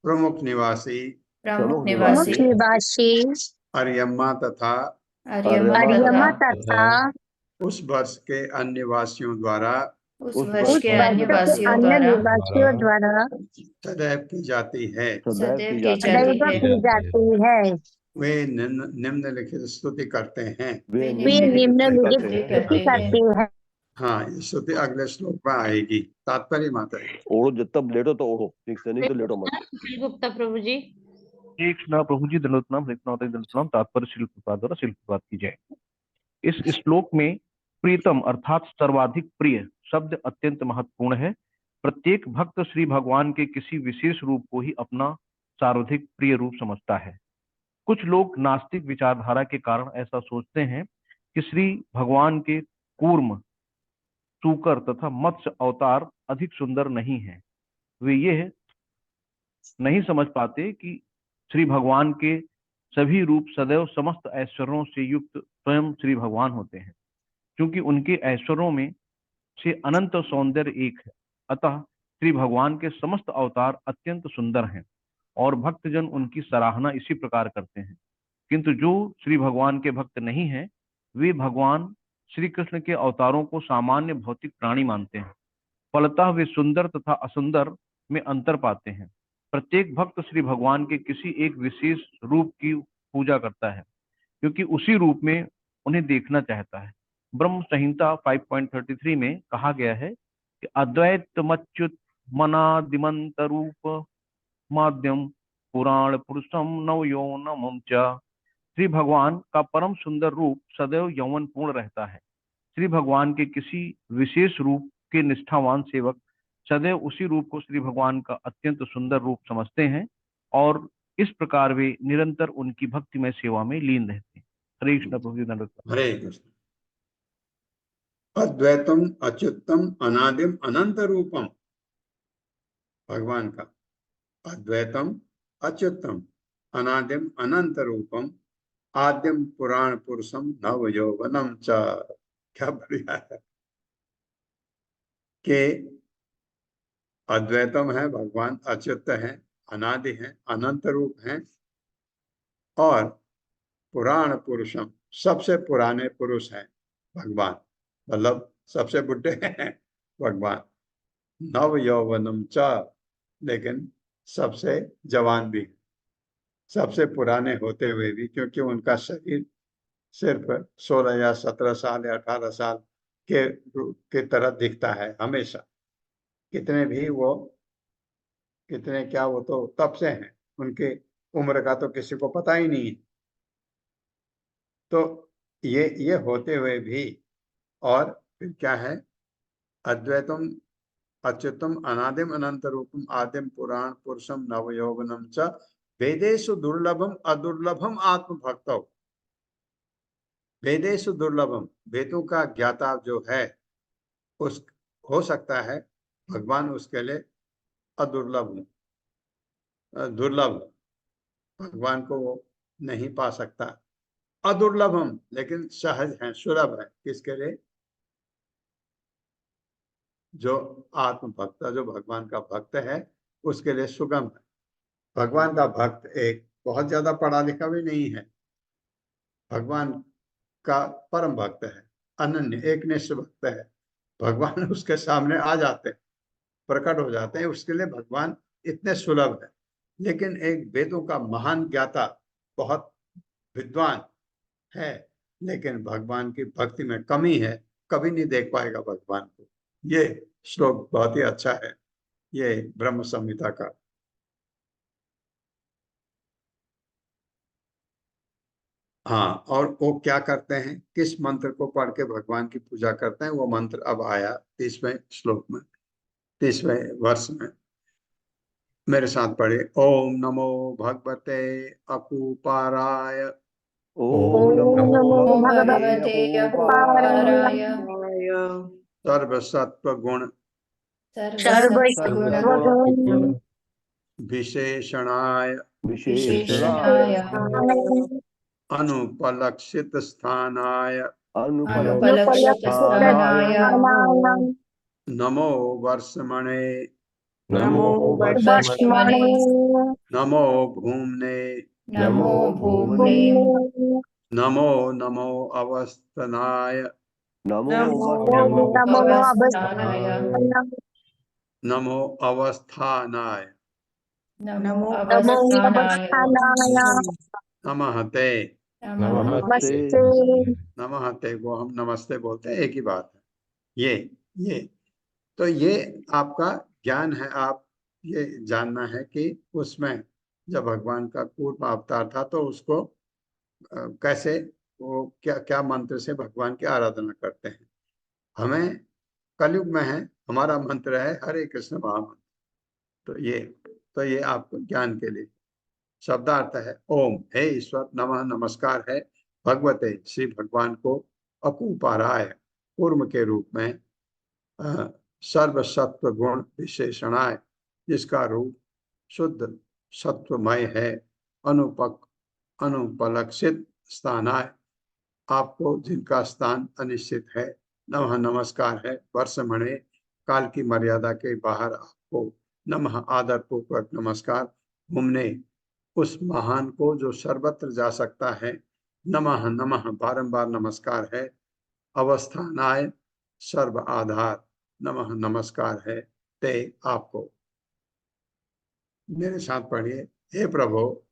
प्रमुख निवासी अर्यमा तथा उस वर्ष के अन्य वासियों द्वारा सदैव की जाती है। वे निम्नलिखित स्तुति करते हैं। हाँ, ये स्तुति अगले श्लोक में आएगी। तात्पर्य माता है। ओढ़ो जब लेटो तो ओढ़ो, ठीक से नहीं तो लेटो मत। गुप्ता प्रभु जी। प्रभु जी दंडोतनाम तात्पर्य शिल प्रपात द्वारा शिल प्रपात की जाए। इस श्लोक में प्रीतम अर्थात सर्वाधिक प्रिय शब्द अत्यंत महत्वपूर्ण है। प्रत्येक भक्त श्री भगवान के किसी विशेष रूप को ही अपना सर्वाधिक प्रिय रूप समझता है। कुछ लोग नास्तिक विचारधारा के कारण ऐसा सोचते हैं कि श्री भगवान के कूर्म, सूकर तथा मत्स्य अवतार अधिक सुंदर नहीं है। वे यह नहीं समझ पाते कि श्री भगवान के सभी रूप सदैव समस्त ऐश्वर्यों से युक्त स्वयं श्री भगवान होते हैं, क्योंकि उनके ऐश्वर्यों में से अनंत सौंदर्य एक है। अतः श्री भगवान के समस्त अवतार अत्यंत सुंदर हैं और भक्तजन उनकी सराहना इसी प्रकार करते हैं। किंतु जो श्री भगवान के भक्त नहीं है, वे भगवान श्री कृष्ण के अवतारों को सामान्य भौतिक प्राणी मानते हैं। फलतः वे सुंदर तथा असुंदर में अंतर पाते हैं। प्रत्येक भक्त श्री भगवान के किसी एक विशेष रूप की पूजा करता है, क्योंकि उसी रूप में उन्हें देखना चाहता है। ब्रह्म संहिता 5.33 में कहा गया है कि अद्वैतमच्युत मनादिमंत रूप माध्यम पुराण पुरुषम नव यौनम च। श्री भगवान का परम सुंदर रूप सदैव यौवन पूर्ण रहता है। श्री भगवान के किसी विशेष रूप के निष्ठावान सेवक सदैव उसी रूप को श्री भगवान का अत्यंत सुंदर रूप समझते हैं और इस प्रकार वे निरंतर उनकी भक्तिमय सेवा में लीन रहते हैं। हरे कृष्ण प्रभु जी। हरे कृष्ण। अद्वैतम अच्युतम अनादिम अनंत रूपम भगवान का अद्वैतम अच्युतम अनादिम अनंत रूपम आद्यम पुराण पुरुषम नव यौवनम च। क्या बढ़िया है कि अद्वैतम है, भगवान अच्युत है, अनादि है, अनंत रूप है, और पुराण पुरुषम सबसे पुराने पुरुष हैं भगवान, मतलब सबसे बुढ़े हैं भगवान। नव यौवनम च, लेकिन सबसे जवान भी, सबसे पुराने होते हुए भी, क्योंकि उनका शरीर सिर्फ 16 या 17 साल या 18 साल के तरह दिखता है हमेशा। कितने भी वो, कितने क्या, वो तो तब से हैं, उनके उम्र का तो किसी को पता ही नहीं है। तो ये होते हुए भी, और फिर क्या है, अद्वैतम अच्युतम अनादिम अनंत रूपम आदिम पुराण पुरुषम नव यौवनम च वेदेषु दुर्लभम अदुर्लभम आत्म भक्तौ। वेदेषु दुर्लभम, वेदों का ज्ञाता जो है उस हो सकता है भगवान उसके लिए अदुर्लभ, दुर्लभ, भगवान को वो नहीं पा सकता। अदुर्लभम, लेकिन सहज है, सुलभ है, किसके लिए, जो आत्म भक्त, जो भगवान का भक्त है उसके लिए सुगम है। भगवान का भक्त एक बहुत ज्यादा पढ़ा लिखा भी नहीं है, भगवान का परम भक्त है, अनन्य एक निष्ठ भक्त है। भगवान उसके सामने आ जाते हैं, प्रकट हो जाते हैं, उसके लिए भगवान इतने सुलभ है। लेकिन एक वेदों का महान ज्ञाता, बहुत विद्वान है, लेकिन भगवान की भक्ति में कमी है, कभी नहीं देख पाएगा भगवान को। ये श्लोक बहुत ही अच्छा है, ये ब्रह्म संहिता का। हाँ, और वो क्या करते हैं, किस मंत्र को पढ़ के भगवान की पूजा करते हैं, वो मंत्र अब आया 30वें श्लोक में, 30वें वर्ष में। मेरे साथ पढ़े, ओम नमो भगवते अकुपाराय। ओम नमो भगवते अकुपाराय सर्वसत्व गुण सर्वसत्वगुण विशेषणाय विशेषणाय अनुपलक्षित स्थानाय अनुपलक्षित स्थानाय नमो वर्षमणे नमो वर्षमणे नमो भूम्ने नमो भूम्ने नमो नमो अवस्थनाय नमो अवस्थानाय नमो अवस्थानाय नमो अवस्थानाय नमः ते। नमस्ते। नमः ते को हम नमस्ते बोलते हैं, एक ही बात है। ये तो ये आपका ज्ञान है, आप ये जानना है कि उसमें जब भगवान का पूर्व अवतार था तो उसको कैसे, वो क्या क्या मंत्र से भगवान की आराधना करते हैं। हमें कलयुग में है, हमारा मंत्र है हरे कृष्ण महामंत्र। तो ये आपको ज्ञान के लिए शब्दार्थ है। ओम, हे ईश्वर, नमः नमस्कार है भगवते श्री भगवान को अकुपाराय, पूर्व के रूप में, सर्व सत्व गुण विशेषणाय, जिसका रूप शुद्ध सत्वमय है, अनुपलक्षित स्थानाय, आपको जिनका स्थान अनिश्चित है। नमः नमस्कार है वर्षमणे, काल की मर्यादा के बाहर आपको नमः आदर पूर्वक नमस्कार। घूमने उस महान को जो सर्वत्र जा सकता है, नमः नमः बारंबार नमस्कार है। अवस्थानाय, सर्व आधार, नमः नमस्कार है ते आपको। मेरे साथ पढ़िए, हे प्रभु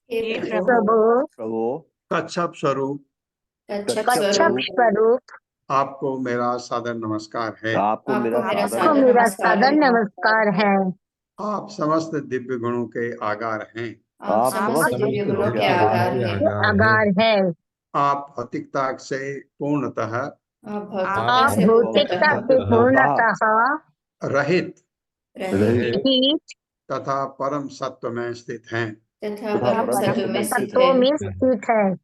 प्रभु कच्छप स्वरूप कच्छप स्वरूप आपको मेरा सादर नमस्कार है। आपको मेरा आपको मेरा सादर नमस्कार है। आप समस्त दिव्य गुणों के आगार हैं। आप समस्त दिव्य गुणों के आधार हैं। आगार है। आप भौतिकता से पूर्णतः आप भौतिकता से पूर्णतः रहित रहित तथा परम सत्व में स्थित हैं। तत्वों में स्थित है।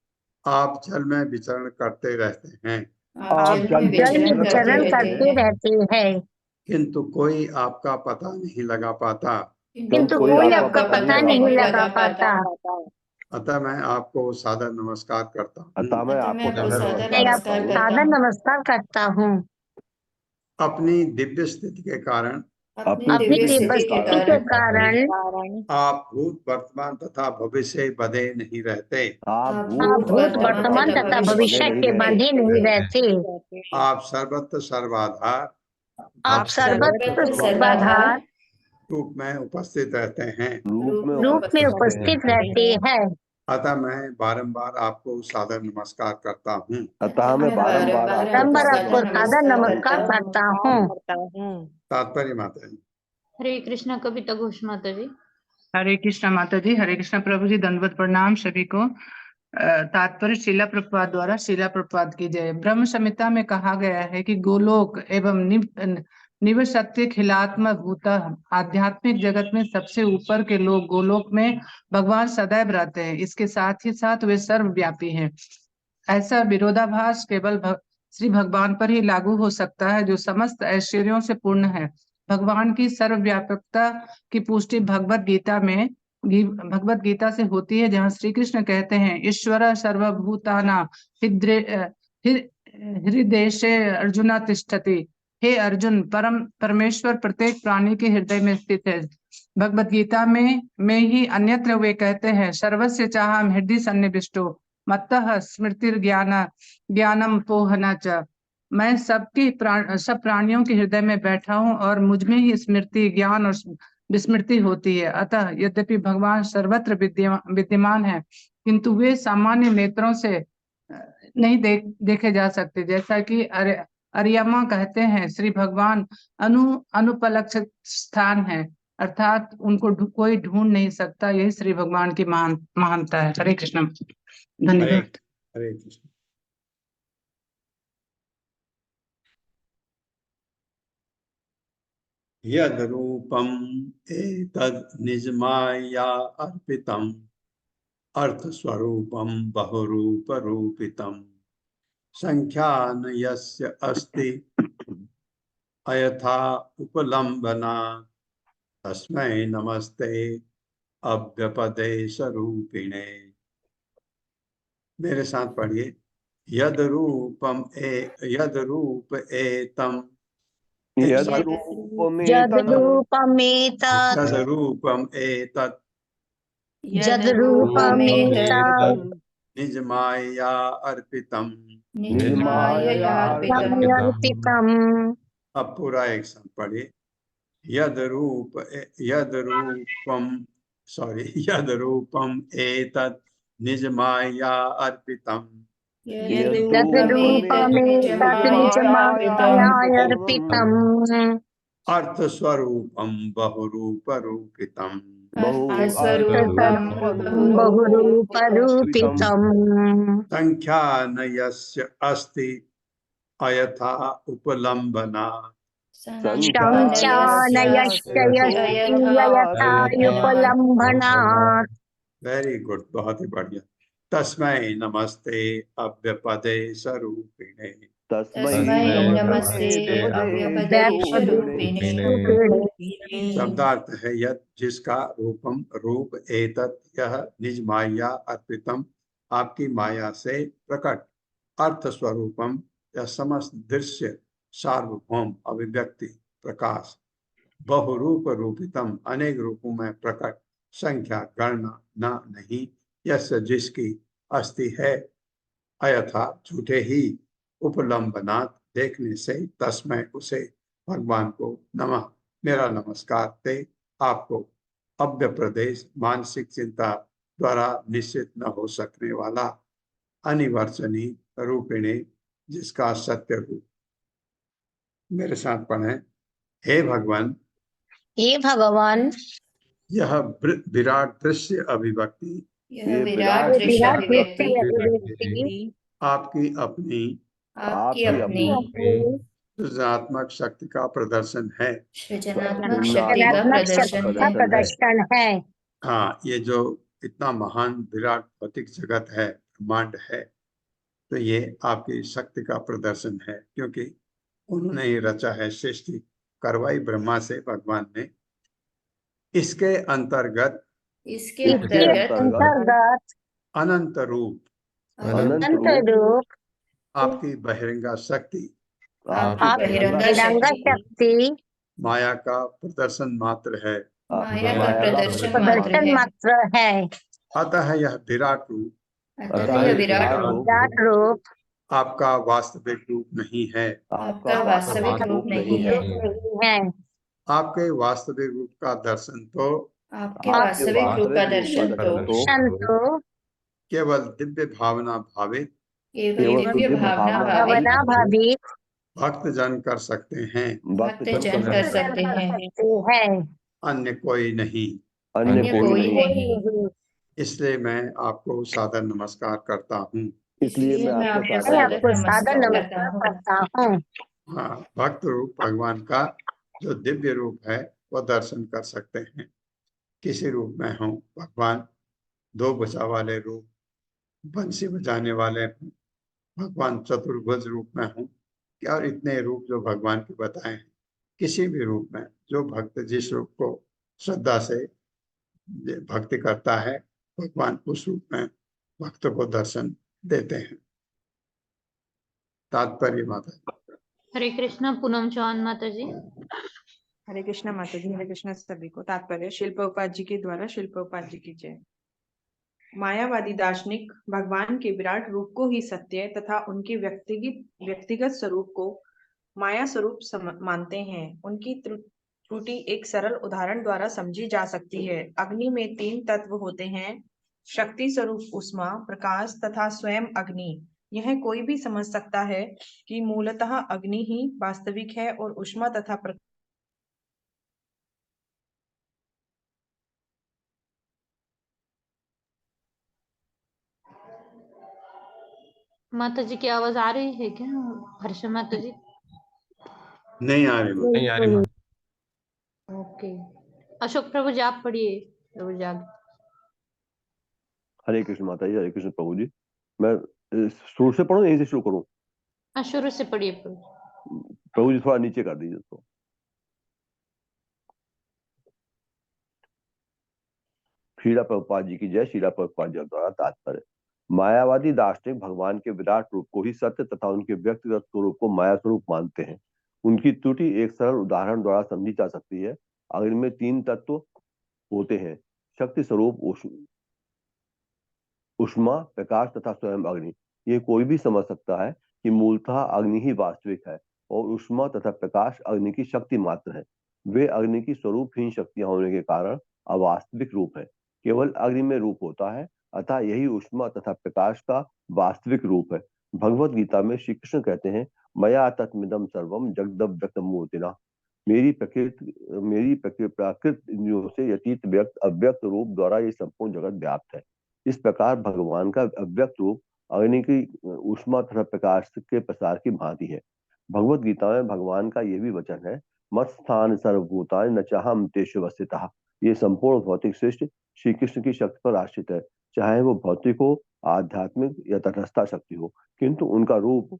आप जल में विचरण करते रहते हैं, आप जल में विचरण करते रहते हैं, किंतु कोई आपका पता नहीं लगा पाता। किंतु कोई आपका पता नहीं लगा पाता। अतः मैं आपको सादर नमस्कार करता हूँ अतः मैं आपको आपको सादर सादर मैं नमस्कार आपको करता हूँ नमस्कार करता सादर हूँ नमस्कार करता हूँ अपनी दिव्य स्थिति के कारण अपनी अपनी दिव्य दिव्य स्थिति के स्थिति के कारण कारण आप भूत वर्तमान तथा भविष्य बंधे नहीं रहते। आप आप आप भूत वर्तमान वर्तमान तथा तथा भविष्य भविष्य के बंधे नहीं रहते। आप सर्वत्र सर्वाधार आप सर्वत्र सर्वाधार सर्वाधार रूप में उपस्थित रहते हैं। रूप में उपस्थित रहते हैं। अतः मैं बारंबार आपको सादर नमस्कार करता हूँ। अतः मैं बारंबार बारंबार आपको आपको सादर नमस्कार करता हूँ। तात्पर्य माता जी। हरे कृष्णा कविता घोष माता जी। हरे कृष्णा माता जी, हरे कृष्णा प्रभु जी, दंडवत प्रणाम सभी को। तात्पर्य शिला प्रभुपाद द्वारा, शिला प्रभुपाद की जय। ब्रह्म संहिता में कहा गया है कि गोलोक एवं निव सत्य खिलात्म भूत आध्यात्मिक जगत में सबसे ऊपर के लोग गोलोक में भगवान सदैव रहते हैं। इसके साथ ही साथ वे सर्वव्यापी हैं। ऐसा विरोधाभास केवल श्री भगवान पर ही लागू हो सकता है जो समस्त ऐश्वर्यों से पूर्ण है। भगवान की सर्वव्यापकता की पुष्टि भगवत गीता से होती है, जहाँ श्री कृष्ण कहते हैं ईश्वर सर्वभूताना हृदयेशे अर्जुना तिष्ठति। हे अर्जुन, परमेश्वर प्रत्येक प्राणी के हृदय में स्थित है। भगवत गीता में ही अन्यत्र वे कहते हैं सर्वस्य चाहम हृदय सन्निविष्टो मत्तः स्मृति ज्ञानम पोहना च। मैं सब प्राणियों के हृदय में बैठा हूँ और मुझ में ही स्मृति, ज्ञान और विस्मृति होती है। अतः यद्यपि भगवान सर्वत्र विद्यमान है, किंतु वे सामान्य नेत्रों से नहीं देखे जा सकते। जैसा कि अरियमा कहते हैं, श्री भगवान अनुपलक्षित स्थान है, अर्थात उनको कोई ढूंढ नहीं सकता। यही श्री भगवान की महानता है। हरे कृष्ण। धन्यवाद। हरे कृष्ण। यद रूपम एतद निजमाया अर्पितम अर्थ स्वरूपम बहुरूप रूपितम संख्यान यस्य अस्ति अयथा उपलंबना तस्मै नमस्ते अव्यपदेश रूपिणे। मेरे साथ पढ़िए। यद रूप एतम यद रूपमेतत् निजमाया अर्पितम अब पूरा एक साथ पढ़िए। यद रूपम एतत् निजमाया अर्पितम अर्थ स्वरूपम बहुरूप रूपितम संख्या न यस्य अस्ति अयथा उपलंबना वेरी गुड, बहुत ही बढ़िया। तस्मै नमस्ते अव्यपदे स्वरूपिणे शब्दार्थ है यद जिसका रूपम रूप एतत् यह निज माया अर्पितम आपकी माया से प्रकट अर्थ स्वरूपम यह समस्त दृश्य सार्वभौम अभिव्यक्ति प्रकाश बहुरूप रूपितम अनेक रूपों में प्रकट संख्या गणना न नहीं यस जिसकी अस्थि है अयथा झूठे ही उपलंबनात् देखने से तस्मै उसे भगवान को नमः मेरा नमस्कार ते आपको अव्य प्रदेश मानसिक चिंता द्वारा निश्चित न हो सकने वाला अनिवर्चनीय रूपिणे जिसका सत्य रूप। मेरे साथ पढ़ें। हे भगवान, हे भगवान, यह विराट दृश्य अभिव्यक्ति आपकी अपनी सृजनात्मक शक्ति का प्रदर्शन है। प्रदर्शन है। हाँ, ये जो इतना महान विराट भौतिक जगत है, ब्रह्मांड है, तो ये आपकी शक्ति का प्रदर्शन है, क्योंकि उन्होंने ही रचा है, सृष्टि करवाई ब्रह्मा से भगवान ने। इसके अंतर्गत अनंत रूप अनंत रूप आपकी बहिरंगा शक्ति आपकी बहिरंगा शक्ति माया का प्रदर्शन मात्र है। माया का प्रदर्शन मात्र प्रदर्शन है। मात्र है। अतः यह विराट रूप अतः यह विराट रूप विराट रूप आपका वास्तविक रूप नहीं है। आपका वास्तविक रूप नहीं है। नहीं है। आपके वास्तविक रूप का दर्शन तो आपके वास्तविक रूप का दर्शन तो दर्शन तो केवल दिव्य भावना भावित केवल दिव्य भावना भावना भावित भावित भक्त जन कर सकते हैं, भक्त जन कर सकते हैं, है। अन्य कोई नहीं। अन्य कोई नहीं। इसलिए मैं आपको सादर नमस्कार करता हूँ। इसलिए मैं आपको मैं सादर आपको सादर नमस्कार नमस्कार करता हूँ। करता हूँ। हाँ, भक्त रूप भगवान का जो दिव्य रूप है वो दर्शन कर सकते हैं। किसी रूप में हूँ, भगवान दो भुजा वाले रूप, बंसी बजाने वाले हूँ, भगवान चतुर्भुज रूप में हूँ, और इतने रूप जो भगवान के बताए हैं। किसी भी रूप में जो भक्त जिस रूप को श्रद्धा से भक्ति करता है, भगवान उस रूप में भक्त को दर्शन देते हैं। तात्पर्य माता। हरे कृष्णा। पूनम चौहान माता जी। हरे कृष्णा माता जी। हरे कृष्णा सभी को। तात्पर्य शिल प्रभुपाद जी के द्वारा शिल प्रभुपाद जी की जय। मायावादी दार्शनिक भगवान के विराट रूप को ही सत्य तथा उनके व्यक्तिगत स्वरूप को माया स्वरूप मानते हैं। उनकी त्रुटि एक सरल उदाहरण द्वारा समझी जा सकती है। अग्नि में 3 तत्व होते हैं, शक्ति स्वरूप उष्मा, प्रकाश तथा स्वयं अग्नि। यह कोई भी समझ सकता है कि मूलतः अग्नि ही वास्तविक है और उष्मा तथा माता जी की आवाज आ रही है क्या? हर्षा माता जी नहीं आ रही। नहीं आ रही। ओके। अशोक प्रभु जी आप पढ़िए। प्रभु जी आगे। हरे कृष्ण माता जी। हरे कृष्ण प्रभु जी। मैं शुरू से पढ़ूं, यहीं से शुरू करूं? शुरू से पढ़िए प्रभु। प्रभु जी थोड़ा नीचे कर दीजिए तो। श्रीला प्रभुपाद जी की जय। श्रीला प्रभुपाद जी द्वारा तात्पर्य मायावादी दार्शनिक भगवान के विराट रूप को ही सत्य तथा उनके व्यक्तिगत स्वरूप को माया स्वरूप मानते हैं। उनकी त्रुटि एक सरल उदाहरण द्वारा समझी जा सकती है। अग्नि में 3 तत्व होते हैं, शक्ति स्वरूप उष्मा, प्रकाश तथा स्वयं अग्नि। ये कोई भी समझ सकता है कि मूलतः अग्नि ही वास्तविक है और उष्मा तथा प्रकाश अग्नि की शक्ति मात्र है। वे अग्नि की स्वरूपहीन शक्तियां होने के कारण अवास्तविक रूप है। केवल अग्नि में रूप होता है, अतः यही उष्मा तथा प्रकाश का वास्तविक रूप है। भगवत गीता में श्री कृष्ण कहते हैं, मया तत्मिदं सर्वम जगदव व्यक्तम मूर्तिना। मेरी प्राकृत इंद्रियों से यतीत व्यक्त अव्यक्त रूप द्वारा ये संपूर्ण जगत व्याप्त है। इस प्रकार भगवान का अव्यक्त रूप अग्नि की उष्मा तथा प्रकाश के प्रसार की भांति है। भगवत गीता में भगवान का यह भी वचन है, मत स्थान सर्वभूतानि न चाहम तेषु वस्थितः। ये संपूर्ण भौतिक सृष्टि श्री कृष्ण की शक्ति पर आश्रित है, चाहे वो भौतिक हो, आध्यात्मिक या तटस्था शक्ति हो, किंतु उनका रूप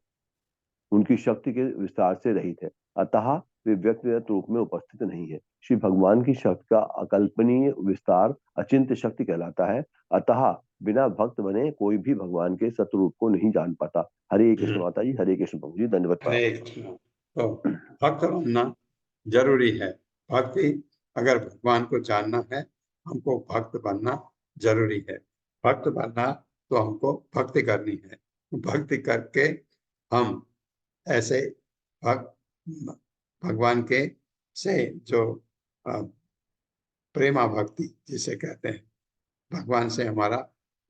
उनकी शक्ति के विस्तार से रहित है, अतः वे व्यक्तिगत रूप में उपस्थित नहीं है। श्री भगवान की शक्ति का अकल्पनीय विस्तार अचिंत्य शक्ति कहलाता है, अतः बिना भक्त बने कोई भी भगवान के सतरूप को नहीं जान पाता। हरे कृष्ण माता जी। हरे कृष्ण प्रभु जी। धन्यवाद। तो भक्त बनना जरूरी है। भक्ति अगर भगवान को जानना है, हमको भक्त बनना जरूरी है। भक्त बनना तो हमको भक्ति करनी है। भक्ति करके हम ऐसे भगवान के से जो प्रेमा भक्ति जिसे कहते हैं, भगवान से हमारा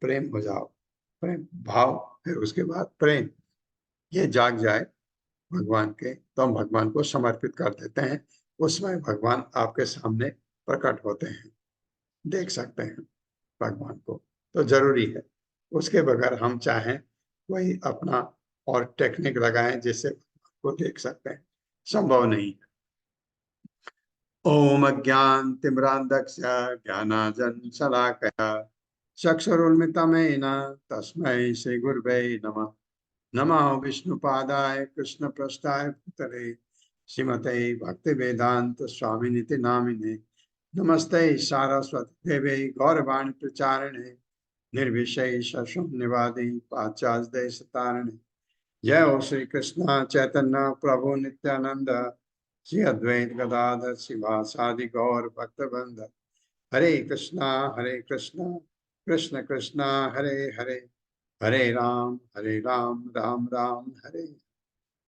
प्रेम हो जाओ, प्रेम भाव, फिर उसके बाद प्रेम ये जाग जाए भगवान के, तो हम भगवान को समर्पित कर देते हैं। उसमें भगवान आपके सामने प्रकट होते हैं, देख सकते हैं भगवान को, तो जरूरी है। उसके बगैर हम चाहें कोई अपना और टेक्निक लगाएं जिससे भगवान को देख सकते हैं, संभव नहीं है। ओम अज्ञानतिमिरान्धस्य ज्ञानाञ्जनशलाकया चक्षुरुन्मिलितं तस्मै श्रीगुरवे नमः। नमः विष्णुपादाय कृष्णप्रेष्ठाय भूतले श्रीमते भक्तिवेदांत स्वामिनिति नामिने। नमस्ते सारस्वती देवे गौरवाणी प्रचारिणे निर्विशेष शून्यवादी पाश्चात्य देश तारिणी। जय हो श्री कृष्ण चैतन्य प्रभु नित्यानंद, श्री अद्वैत गदाधर शिवासादि गौर भक्तवृंद। हरे कृष्णा कृष्ण कृष्णा हरे हरे, हरे राम राम राम हरे